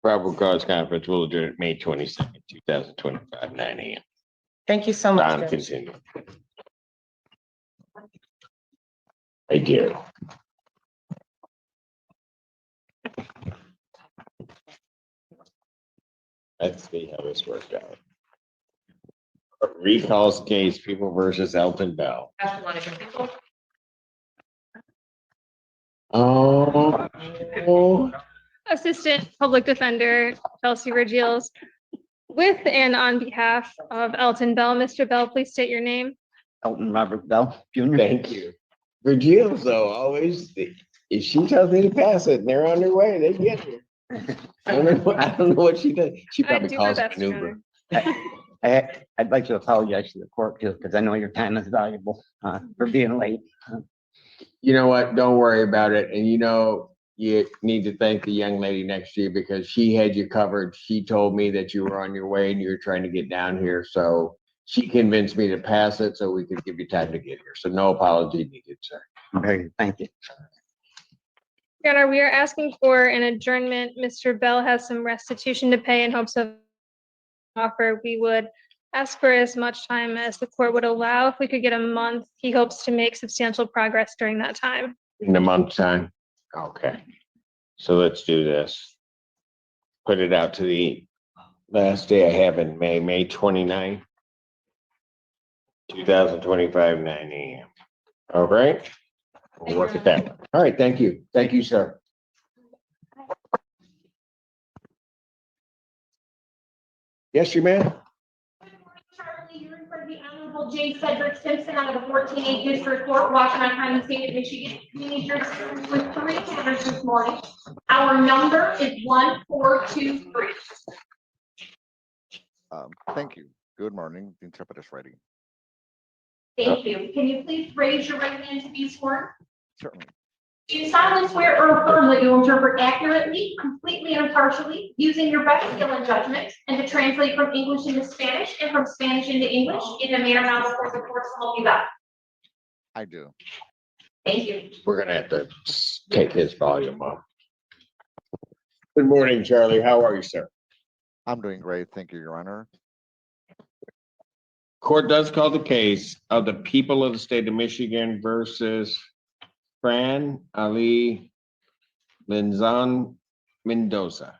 Probable cause conference will adjourn May 22nd, 2025, 9 a.m. Thank you so much. On Judge. continue. I do. Let's see how this worked out. Recalls case People versus Elton Bell. Oh. Assistant Public Defender Chelsea Regiels. With and on behalf of Elton Bell, Mr. Bell, please state your name. Elton Robert Bell Jr. Thank you. Virgil, though, always, if she tells me to pass it and they're on their way, they get here. I don't know what she does. She probably do my calls it best, an Your Uber. I'd like to apologize to the court too, because I know your time is valuable for being late. You know what? Don't worry about it. And you know, you need to thank the young lady next to you because she had you covered. She told me that you were on your way and you were trying to get down here. So she convinced me to pass it so we could give you time to get here. So no apology needed, sir. Okay, thank you. Your Honor, we are asking for an adjournment. Mr. Bell has some restitution to pay in hopes of offer. We would ask for as much time as the court would allow. If we could get a month, he hopes to make substantial progress during that time. In a month's time? Okay. So let's do this. Put it out to the last day I have in May, May 29th, 2025, 9 AM. All right? We'll work at that. All right, thank you. Thank you, sir. Yes, you may. Charlie, you're in front of the Honorable Judge Simpson out of the 14th District Court, Washington County, State of Michigan. Community jurisdiction with 3 matters this morning. Our number is 1423. Thank you. Good morning. The interpreter is ready. Thank you. Can you please raise your right hand to be sworn? Certainly. Do you solemnly swear or affirm that you will interpret accurately, completely, and impartially, using your best skill and judgment, and to translate from English into Spanish and from Spanish into English in a manner now before the court to help you out? I do. Thank you. We're gonna have to take his volume up. Good morning, Charlie. How are you, sir? I'm doing great. Thank you, Your Honor. Court does call the case of the people of the state of Michigan versus Fran Ali Lenzon Mendoza.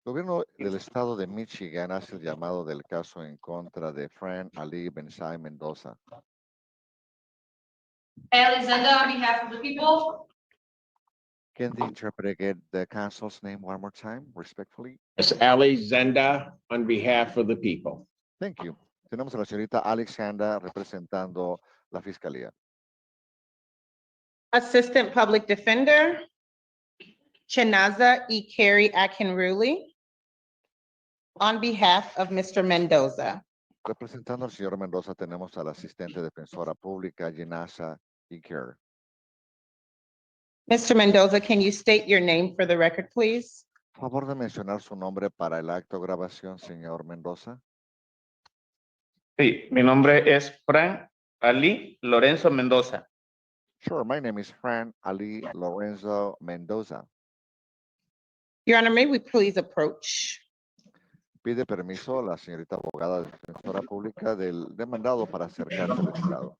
El gobierno del estado de Michigan hace el llamado del caso en contra de Fran Ali Benzai Mendoza. Alexander, on behalf of the people. Can the interpreter get the counsel's name one more time, respectfully? It's Ali Zenda on behalf of the people. Thank you. Tenemos a la señorita Alexandra representando la fiscalía. Assistant Public Defender, Chinaza E. Carey Akinruli, on behalf of Mr. Mendoza. Representando al señor Mendoza tenemos a la asistente defensora pública, Jinasa Iker. Mr. Mendoza, can you state your name for the record, please? Favor de mencionar su nombre para el acto de grabación, señor Mendoza. Sí, mi nombre es Fran Ali Lorenzo Mendoza. Sure, my name is Fran Ali Lorenzo Mendoza. Your Honor, may we please approach? Pide permiso a la señorita abogada defensora pública del demandado para acercarse al estrado.